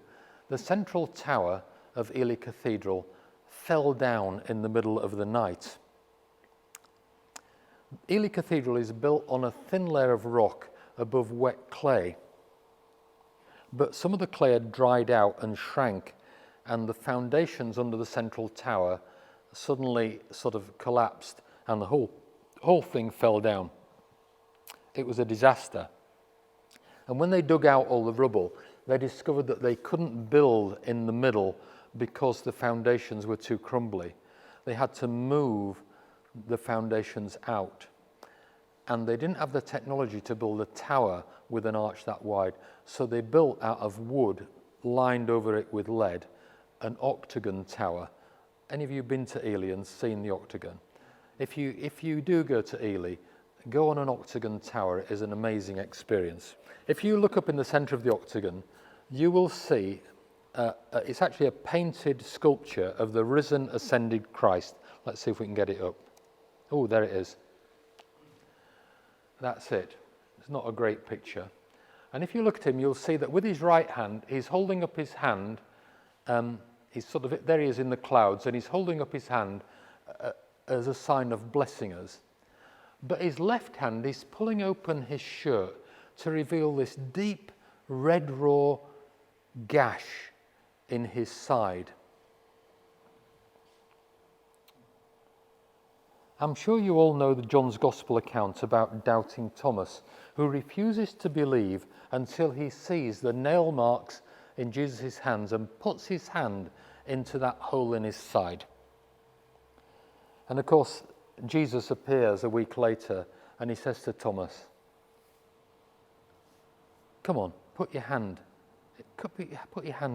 the central tower of Ely Cathedral fell down in the middle of the night. Ely Cathedral is built on a thin layer of rock above wet clay. But some of the clay had dried out and shrank, and the foundations under the central tower suddenly sort of collapsed, and the whole thing fell down. It was a disaster. And when they dug out all the rubble, they discovered that they couldn't build in the middle because the foundations were too crumbly. They had to move the foundations out. And they didn't have the technology to build a tower with an arch that wide. So they built out of wood, lined over it with lead, an octagon tower. Any of you been to Ely and seen the octagon? If you do go to Ely, go on an octagon tower. It is an amazing experience. If you look up in the center of the octagon, you will see it's actually a painted sculpture of the risen, ascended Christ. Let's see if we can get it up. Oh, there it is. That's it. It's not a great picture. And if you look at him, you'll see that with his right hand, he's holding up his hand. He's sort of, there he is in the clouds, and he's holding up his hand as a sign of blessing us. But his left hand is pulling open his shirt to reveal this deep red raw gash in his side. I'm sure you all know the John's Gospel account about doubting Thomas, who refuses to believe until he sees the nail marks in Jesus' hands and puts his hand into that hole in his side. And of course, Jesus appears a week later and he says to Thomas, "Come on, put your hand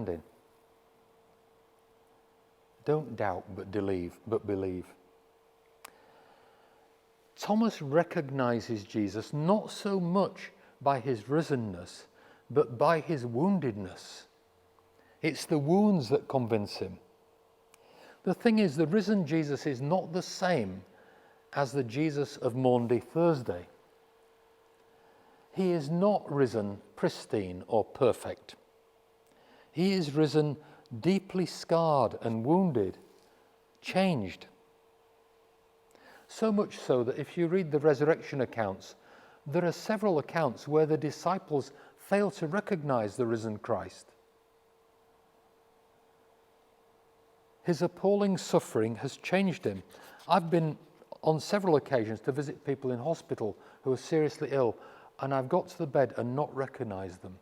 in. Don't doubt, but believe." Thomas recognizes Jesus not so much by his risenness, but by his woundedness. It's the wounds that convince him. The thing is, the risen Jesus is not the same as the Jesus of Maundy Thursday. He is not risen pristine or perfect. He is risen deeply scarred and wounded, changed. So much so that if you read the resurrection accounts, there are several accounts where the disciples fail to recognize the risen Christ. His appalling suffering has changed him. I've been on several occasions to visit people in hospital who are seriously ill, and I've got to the bed and not recognized them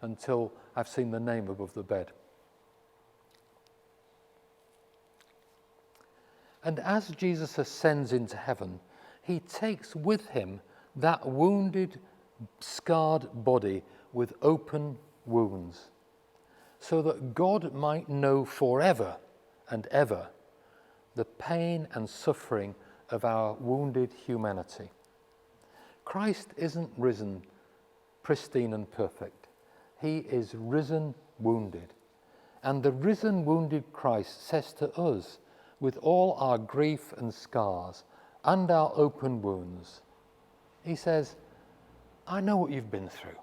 until I've seen the name above the bed. And as Jesus ascends into heaven, he takes with him that wounded, scarred body with open wounds, so that God might know forever and ever the pain and suffering of our wounded humanity. Christ isn't risen pristine and perfect. He is risen wounded. And the risen wounded Christ says to us, with all our grief and scars and our open wounds, he says, "I know what you've been through,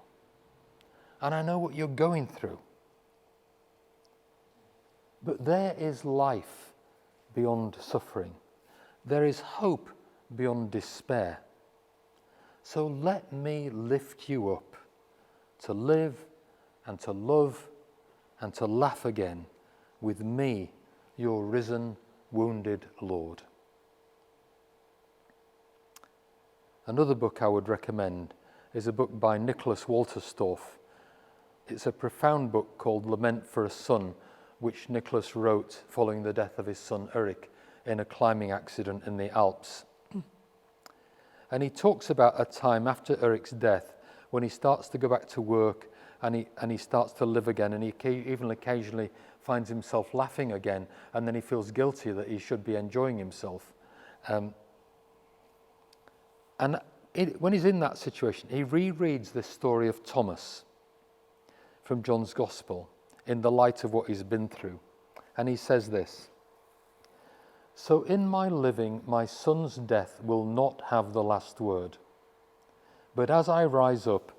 and I know what you're going through. But there is life beyond suffering. There is hope beyond despair. So let me lift you up to live and to love and to laugh again with me, your risen, wounded Lord." Another book I would recommend is a book by Nicholas Walterstorff. It's a profound book called Lament for a Son, which Nicholas wrote following the death of his son Eric in a climbing accident in the Alps. And he talks about a time after Eric's death when he starts to go back to work and he starts to live again, and he even occasionally finds himself laughing again, and then he feels guilty that he should be enjoying himself. When he's in that situation, he rereads this story of Thomas from John's Gospel in the light of what he's been through. And he says this: "So in my living, my son's death will not have the last word. But as I rise up,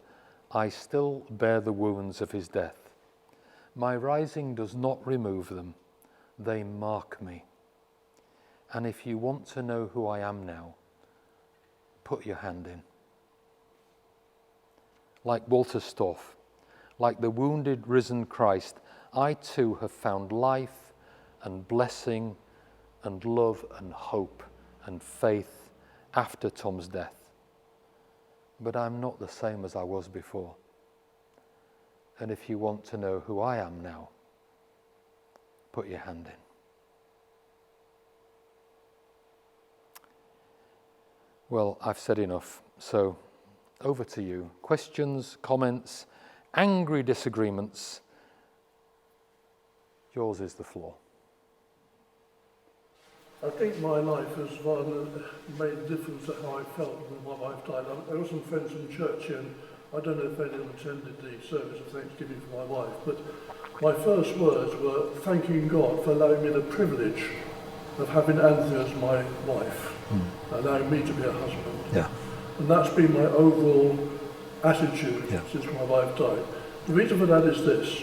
I still bear the wounds of his death. My rising does not remove them. They mark me. And if you want to know who I am now, put your hand in." Like Walterstorff, like the wounded, risen Christ, I too have found life and blessing and love and hope and faith after Tom's death. But I'm not the same as I was before. And if you want to know who I am now, put your hand in. Well, I've said enough, so over to you. Questions, comments, angry disagreements. Yours is the floor. I think my life has rather made a difference to how I felt when my wife died. I got some friends from church here, and I don't know if any of them attended the service of Thanksgiving for my wife, but my first words were thanking God for allowing me the privilege of having Anthea as my wife, allowing me to be her husband. Yeah. And that's been my overall attitude since my wife died. The reason for that is this.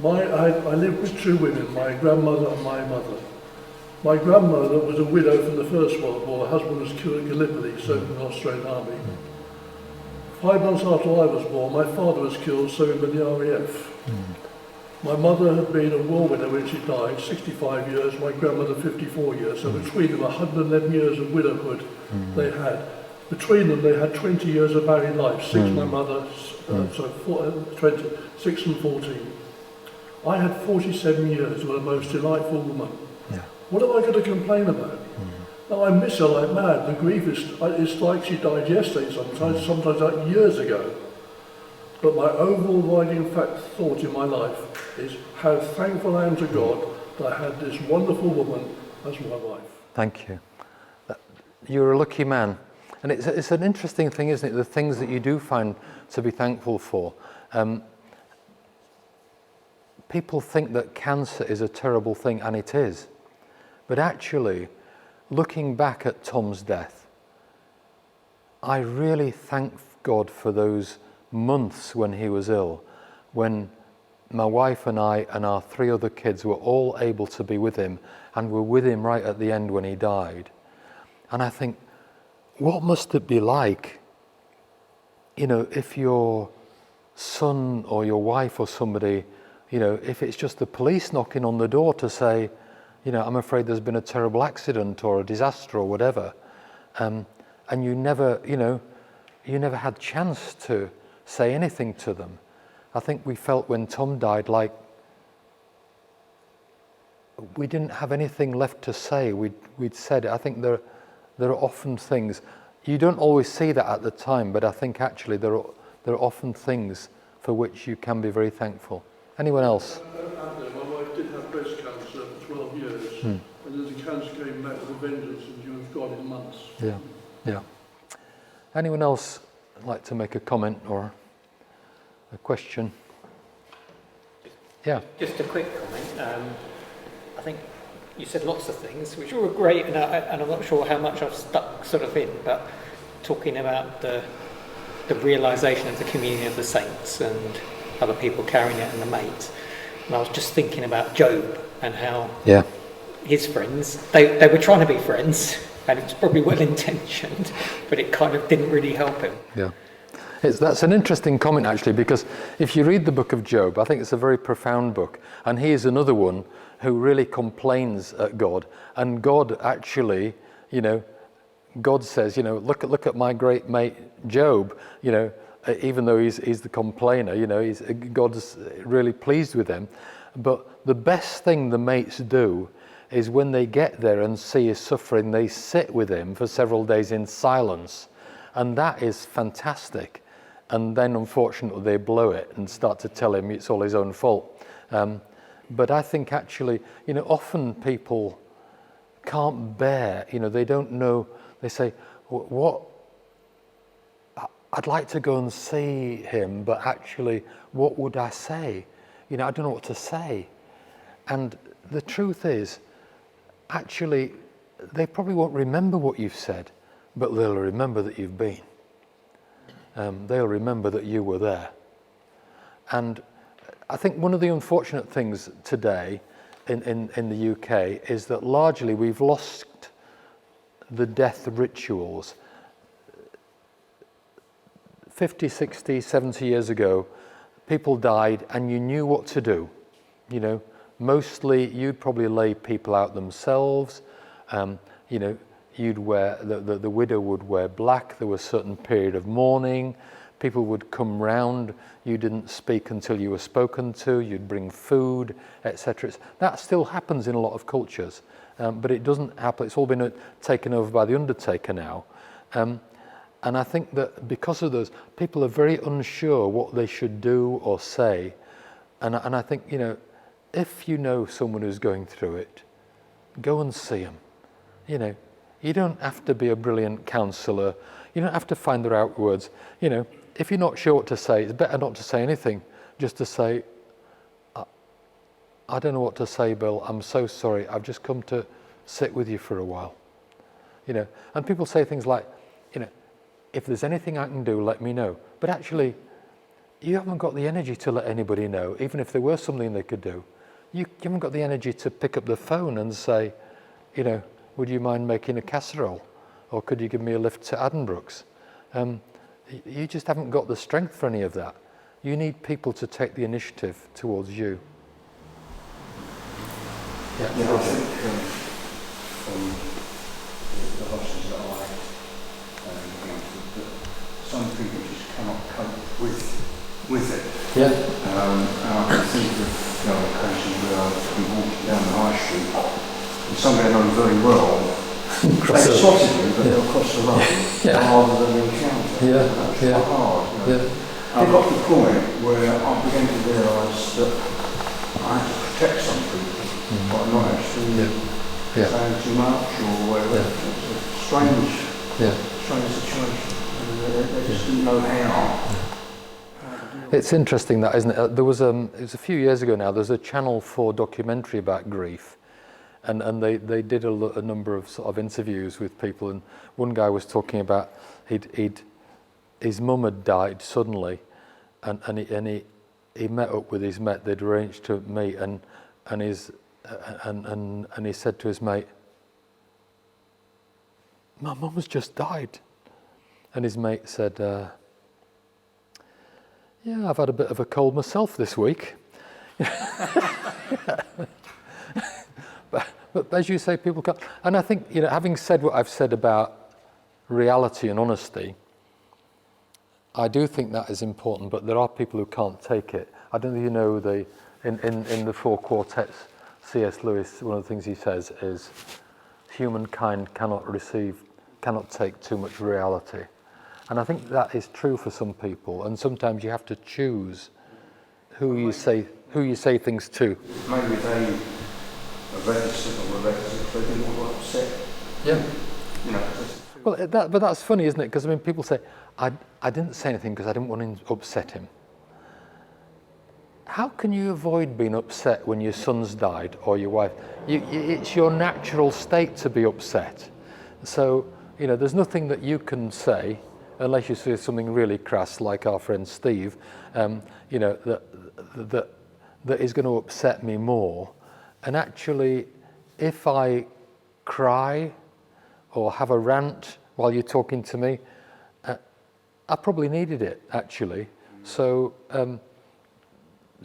I lived with two women, my grandmother and my mother. My grandmother was a widow from the First World War. Her husband was killed in Gallipoli, serving in the Australian Army. 5 months after I was born, my father was killed serving in the RAF. My mother had been a war widow when she died, 65 years, my grandmother 54 years. So between them, 111 years of widowhood they had. Between them, they had 20 years of married life, 6 my mother, 20, 6 and 14. I had 47 years with a most delightful woman. Yeah. What am I going to complain about? Now, I miss her like mad. The grief is, it's like she died yesterday sometimes like years ago. But my overriding thought in my life is how thankful I am to God that I had this wonderful woman as my wife. Thank you. You're a lucky man. And it's an interesting thing, isn't it? The things that you do find to be thankful for. People think that cancer is a terrible thing, and it is. But actually, looking back at Tom's death, I really thank God for those months when he was ill, when my wife and I and our 3 other kids were all able to be with him, and were with him right at the end when he died. And I think, what must it be like, if your son or your wife or somebody, if it's just the police knocking on the door to say, I'm afraid there's been a terrible accident or a disaster or whatever, and you never had chance to say anything to them. I think we felt when Tom died like we didn't have anything left to say. We'd said it. I think there are often things, you don't always see that at the time, but I think actually there are often things for which you can be very thankful. Anyone else? My wife did have breast cancer for 12 years, and then the cancer came back with a vengeance, and she was gone in months. Yeah. Anyone else like to make a comment or a question? Yeah. Just a quick comment. I think you said lots of things, which were great, and I'm not sure how much I've stuck sort of in, but talking about the realisation of the communion of the saints and other people carrying it and the mates. And I was just thinking about Job and how his friends, they were trying to be friends, and it was probably well intentioned, but it kind of didn't really help him. Yeah. That's an interesting comment actually, because if you read the book of Job, I think it's a very profound book, and he is another one who really complains at God, and God actually, God says, look at my great mate Job, even though he's the complainer, God's really pleased with him. But the best thing the mates do is when they get there and see his suffering, they sit with him for several days in silence, and that is fantastic. And then unfortunately they blow it and start to tell him it's all his own fault. But I think actually, often people can't bear, they don't know, they say, what, I'd like to go and see him, but actually, what would I say? I don't know what to say. And the truth is, actually, they probably won't remember what you've said, but they'll remember that you've been. They'll remember that you were there. And I think one of the unfortunate things today in the UK is that largely we've lost the death rituals. 50, 60, 70 years ago, people died and you knew what to do. Mostly you'd probably lay people out themselves. You'd wear, the widow would wear black. There was a certain period of mourning. People would come round. You didn't speak until you were spoken to. You'd bring food, etc. That still happens in a lot of cultures, but it doesn't happen. It's all been taken over by the undertaker now. And I think that because of those, people are very unsure what they should do or say. And I think, if you know someone who's going through it, go and see them. You don't have to be a brilliant counsellor. You don't have to find the right words. If you're not sure what to say, it's better not to say anything. Just to say, I don't know what to say, Bill. I'm so sorry. I've just come to sit with you for a while. And people say things like, if there's anything I can do, let me know. But actually, you haven't got the energy to let anybody know, even if there were something they could do. You haven't got the energy to pick up the phone and say, you know, would you mind making a casserole? Or could you give me a lift to Addenbrooke's? You just haven't got the strength for any of that. You need people to take the initiative towards you. Yeah, I think from the hostels that I that some people just cannot cope with it. Yeah. And I can think of occasions where I've been walking down the high street and somebody I know very well, they spotted me, but they'll cross the road rather than encounter. That's quite hard. I got to the point where I began to realise that I had to protect some people, but not actually saying too much or whatever. It's a strange situation. They just didn't know how. It's interesting that, isn't it? There was it was a few years ago now. There's a Channel 4 documentary about grief, and they did a number of sort of interviews with people. And one guy was talking about his mum had died suddenly, and he met up with his mate. They'd arranged to meet, and he said to his mate, "My mum's just died," and his mate said, "Yeah, I've had a bit of a cold myself this week." But as you say, people can't. And I think, you know, having said what I've said about reality and honesty, I do think that is important. But there are people who can't take it. I don't know if you know in the Four Quartets, C.S. Lewis, one of the things he says is, humankind cannot take too much reality. And I think that is true for some people, and sometimes you have to choose who you say things to. Maybe they are reticent or reticent, they didn't want to upset. Yeah. You know. Well, but that's funny, isn't it? Because I mean, people say, I didn't say anything because I didn't want to upset him. How can you avoid being upset when your son's died or your wife? It's your natural state to be upset. So, you know, there's nothing that you can say, unless you say something really crass, like our friend Steve, you know, that is going to upset me more. And actually, if I cry or have a rant while you're talking to me, I probably needed it, actually. So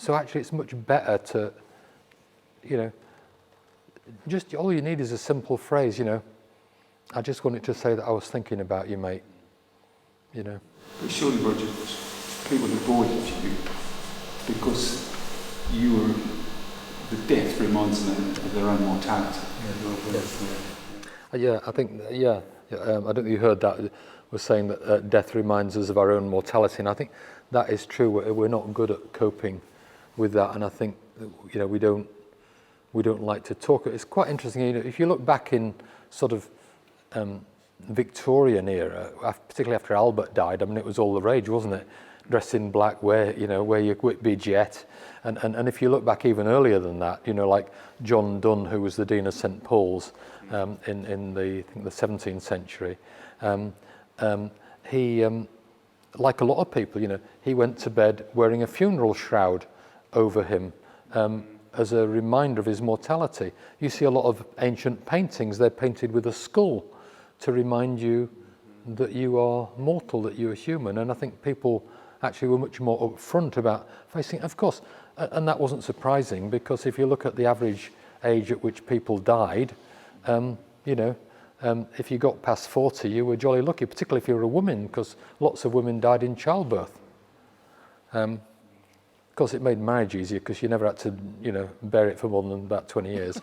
actually, it's much better to, you know, just all you need is a simple phrase, you know, I just wanted to say that I was thinking about you, mate. You know. But surely, Roger, people avoided you because you were, the death reminds them of their own mortality. Yeah, I think, I don't know if you heard that, was saying that death reminds us of our own mortality, and I think that is true. We're not good at coping with that, and I think, you know, we don't like to talk. It's quite interesting, you know, if you look back in sort of Victorian era, particularly after Albert died, I mean, it was all the rage, wasn't it? Dress in black, wear your Whitby jet, and if you look back even earlier than that, you know, like John Donne, who was the Dean of St Paul's in the 17th century, he, like a lot of people, you know, he went to bed wearing a funeral shroud over him as a reminder of his mortality. You see a lot of ancient paintings; they're painted with a skull to remind you that you are mortal, that you are human. And I think people actually were much more upfront about facing, of course, and that wasn't surprising, because if you look at the average age at which people died, you know, if you got past 40, you were jolly lucky, particularly if you were a woman, because lots of women died in childbirth. Of course, it made marriage easier because you never had to, you know, bear it for more than about 20 years.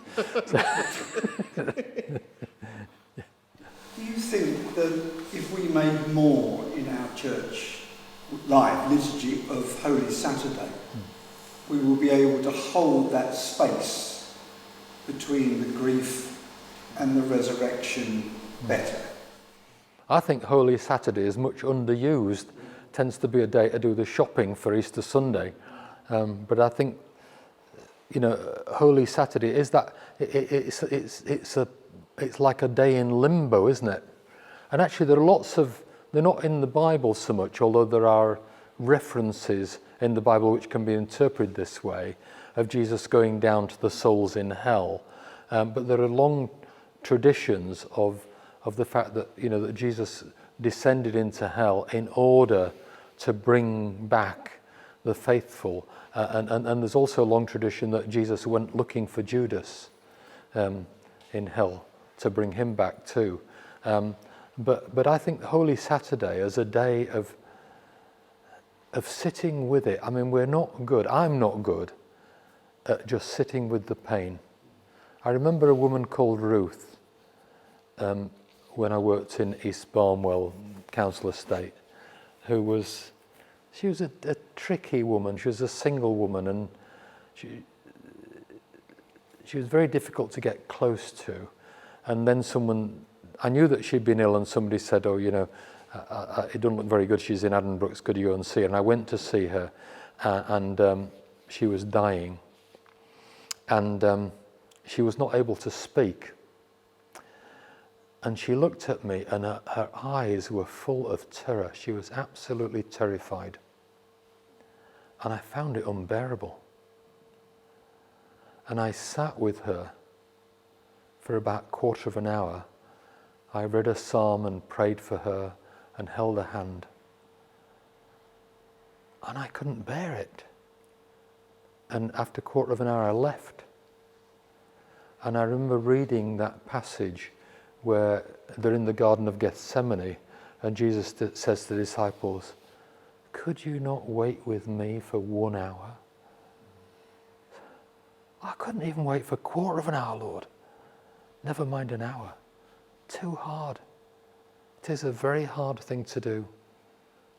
Do you think that if we made more in our church life liturgy of Holy Saturday, we will be able to hold that space between the grief and the resurrection better? I think Holy Saturday is much underused. Tends to be a day to do the shopping for Easter Sunday. But I think, you know, Holy Saturday is that it's like a day in limbo, isn't it? And actually, there are lots of they're not in the Bible so much, although there are references in the Bible which can be interpreted this way, of Jesus going down to the souls in hell. But there are long traditions of the fact that, that Jesus descended into hell in order to bring back the faithful. And there's also a long tradition that Jesus went looking for Judas in hell to bring him back too. But I think Holy Saturday as a day of sitting with it. I mean, I'm not good at just sitting with the pain. I remember a woman called Ruth when I worked in East Barnwell Council Estate, she was a tricky woman. She was a single woman, and she was very difficult to get close to. And then I knew that she'd been ill, and somebody said, "Oh, it doesn't look very good. She's in Addenbrooke's. Could you go and see her?" And I went to see her, and she was dying, and she was not able to speak. And she looked at me, and her eyes were full of terror. She was absolutely terrified. And I found it unbearable. And I sat with her for about a quarter of an hour. I read a psalm and prayed for her and held her hand. And I couldn't bear it. And after a quarter of an hour, I left. And I remember reading that passage where they're in the Garden of Gethsemane, and Jesus says to the disciples, "Could you not wait with me for 1 hour?" I couldn't even wait for a quarter of an hour, Lord. Never mind an hour. Too hard. It is a very hard thing to do,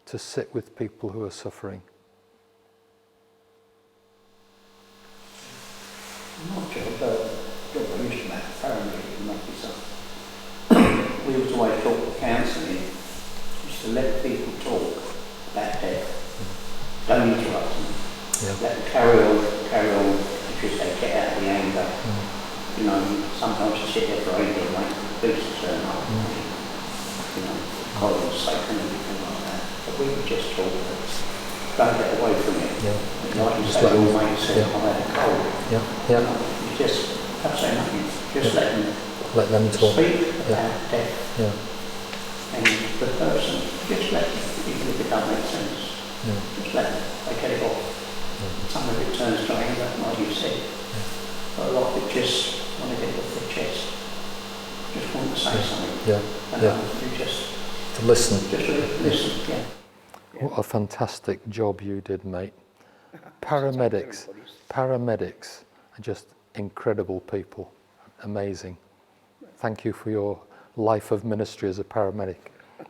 to sit with people who are suffering. I'm not sure, but I used to make apparently not be something. We used to always talk to counselling, just to let people talk about death. Don't interrupt them. Yeah. Let them carry on, if you say get out of the anger. Sometimes you sit there for ages and wait for the police to turn up. God's sake and everything like that. But we would just talk, don't get away from it. Yeah. Like you say, your mate said, I had a cold. Yeah. You just don't say nothing. Just Let them talk. Speak about death. Yeah. And the person, just let them, even if it doesn't make sense. Yeah. Just let them, they get it off. Some of it turns to anger, like you said. But a lot of it just want to get it off their chest. Just want to say something. Yeah. And you just To listen. Just listen, yeah. What a fantastic job you did, mate. Paramedics are just incredible people. Amazing. Thank you for your life of ministry as a paramedic.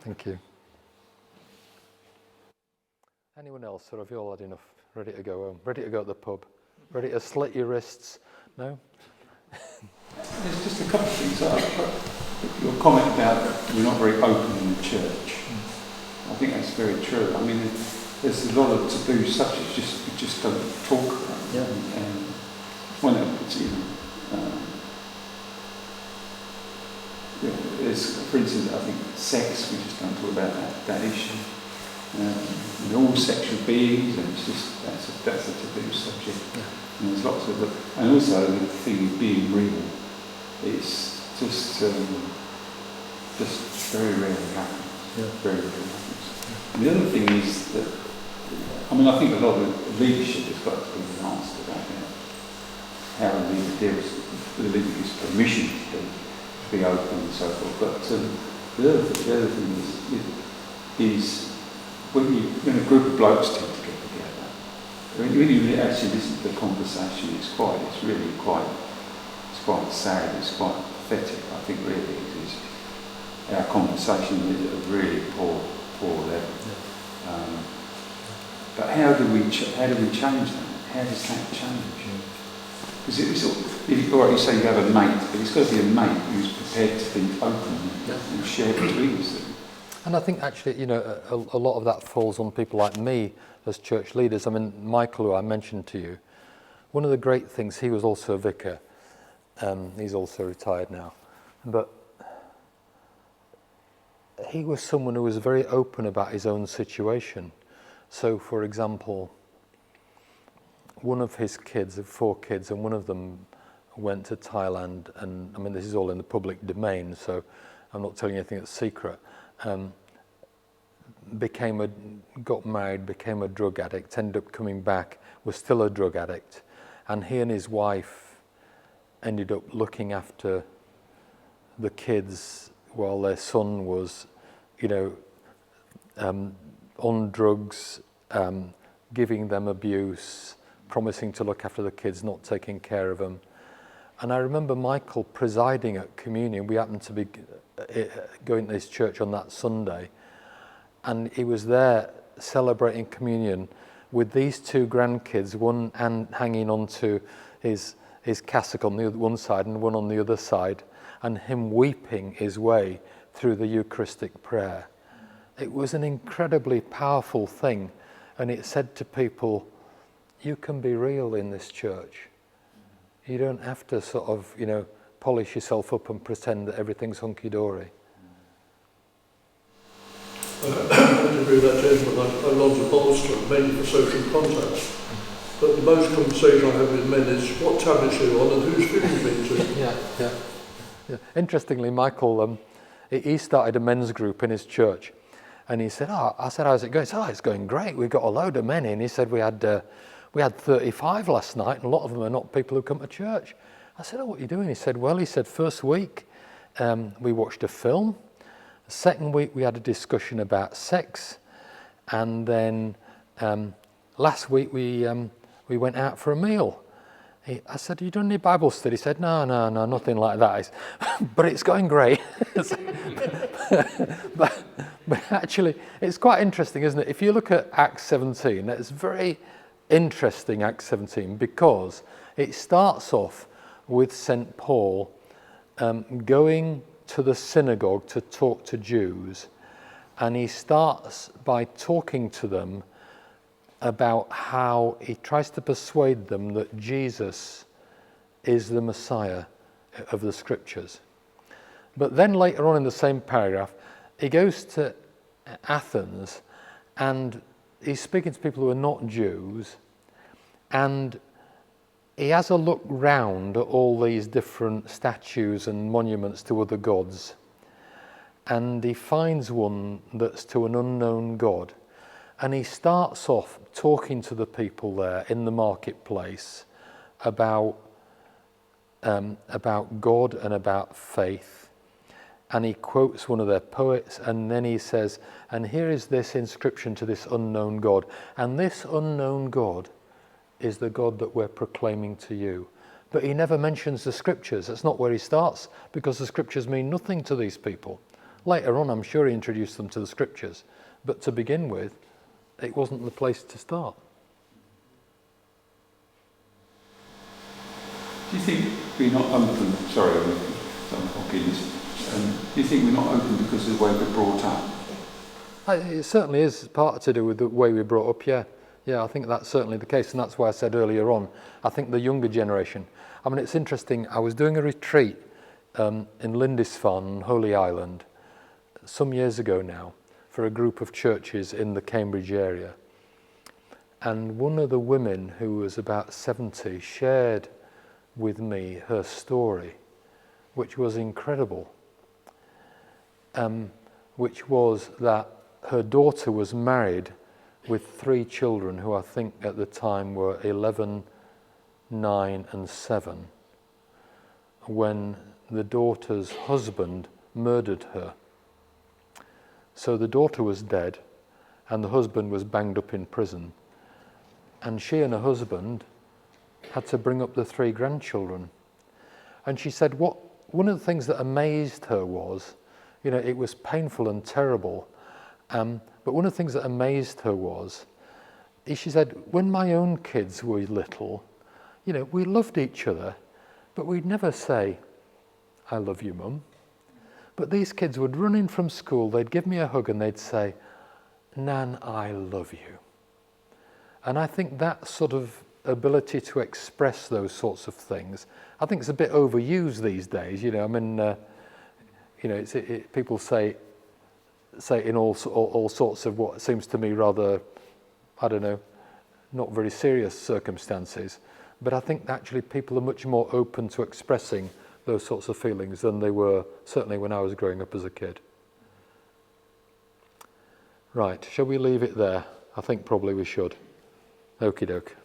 Thank you. Anyone else, or have you all had enough? Ready to go home? Ready to go to the pub? Ready to slit your wrists? No? There's just a couple of things. Your comment about we're not very open in the church. I think that's very true. I mean, there's a lot of taboo subjects we just don't talk about. Yeah. And one of there's, for instance, I think sex, we just don't talk about that issue. All sexual beings, and it's just that's a taboo subject. Yeah. And there's lots of and also the thing of being real. It's just very rarely happens. Yeah. Very rarely happens. Yeah. And the other thing is that, I think a lot of leadership has got to be asked about how the leader deals. The leader gives permission to be open and so forth. But the other thing is when a group of blokes tend to get together, when you actually listen to the conversation, it's quite sad, it's quite pathetic. I think really it is. Our conversation is at a really poor level. But how do we change that? How does that change? Because you say you have a mate, but it's got to be a mate who's prepared to be open and share between them. And I think actually, a lot of that falls on people like me as church leaders. I mean, Michael, who I mentioned to you, one of the great things, he was also a vicar. He's also retired now. But he was someone who was very open about his own situation. So, for example, one of his kids, 4 kids, and one of them went to Thailand, and I mean, this is all in the public domain, so I'm not telling you anything that's secret. Got married, became a drug addict, ended up coming back, was still a drug addict, and he and his wife ended up looking after the kids while their son was, on drugs, giving them abuse, promising to look after the kids, not taking care of them. And I remember Michael presiding at communion. We happened to be going to his church on that Sunday, and he was there celebrating communion with these 2 grandkids, one hand hanging onto his cassock on the one side and one on the other side, and him weeping his way through the Eucharistic prayer. It was an incredibly powerful thing, and it said to people, you can be real in this church. You don't have to sort of, polish yourself up and pretend that everything's hunky-dory. I agree with that, James, but I love the bolster, mainly for social contacts. But the most conversation I have with men is what tablets are you on and who's feeding me to. Yeah. Interestingly, Michael, he started a men's group in his church, and he said, I said, how's it going? He said, it's going great. We've got a load of men in. He said, we had 35 last night, and a lot of them are not people who come to church. I said, what are you doing? He said, first week we watched a film. Second week we had a discussion about sex, and then last week we went out for a meal. I said, you done any Bible study? He said, no, nothing like that. But it's going great. but actually, it's quite interesting, isn't it? If you look at Acts 17, it's very interesting, Acts 17, because it starts off with St. Paul going to the synagogue to talk to Jews, and he starts by talking to them about how he tries to persuade them that Jesus is the Messiah of the Scriptures. But then later on in the same paragraph, he goes to Athens, and he's speaking to people who are not Jews, and he has a look round at all these different statues and monuments to other gods, and he finds one that's to an unknown God, and he starts off talking to the people there in the marketplace about God and about faith, and he quotes one of their poets, and then he says, and here is this inscription to this unknown God, and this unknown God is the God that we're proclaiming to you. But he never mentions the Scriptures. That's not where he starts, because the Scriptures mean nothing to these people. Later on, I'm sure he introduced them to the Scriptures, but to begin with, it wasn't the place to start. Do you think we're not open? Sorry, I'm hogging this. Do you think we're not open because of the way we're brought up? It certainly is part to do with the way we're brought up, yeah. Yeah, I think that's certainly the case, and that's why I said earlier on, I think the younger generation. I mean, it's interesting, I was doing a retreat in Lindisfarne, Holy Island, some years ago now, for a group of churches in the Cambridge area. And one of the women, who was about 70, shared with me her story, which was incredible, which was that her daughter was married with 3 children who I think at the time were 11, 9 and 7, when the daughter's husband murdered her. So the daughter was dead and the husband was banged up in prison, and she and her husband had to bring up the 3 grandchildren. And she said one of the things that amazed her was, it was painful and terrible, but one of the things that amazed her was, she said, when my own kids were little, we loved each other, but we'd never say, I love you, Mum. But these kids would run in from school, they'd give me a hug and they'd say, Nan, I love you. And I think that sort of ability to express those sorts of things, I think it's a bit overused these days. People say, say, in all sorts of what seems to me rather, I don't know, not very serious circumstances. But I think actually people are much more open to expressing those sorts of feelings than they were certainly when I was growing up as a kid. Right, shall we leave it there? I think probably we should. Okie doke.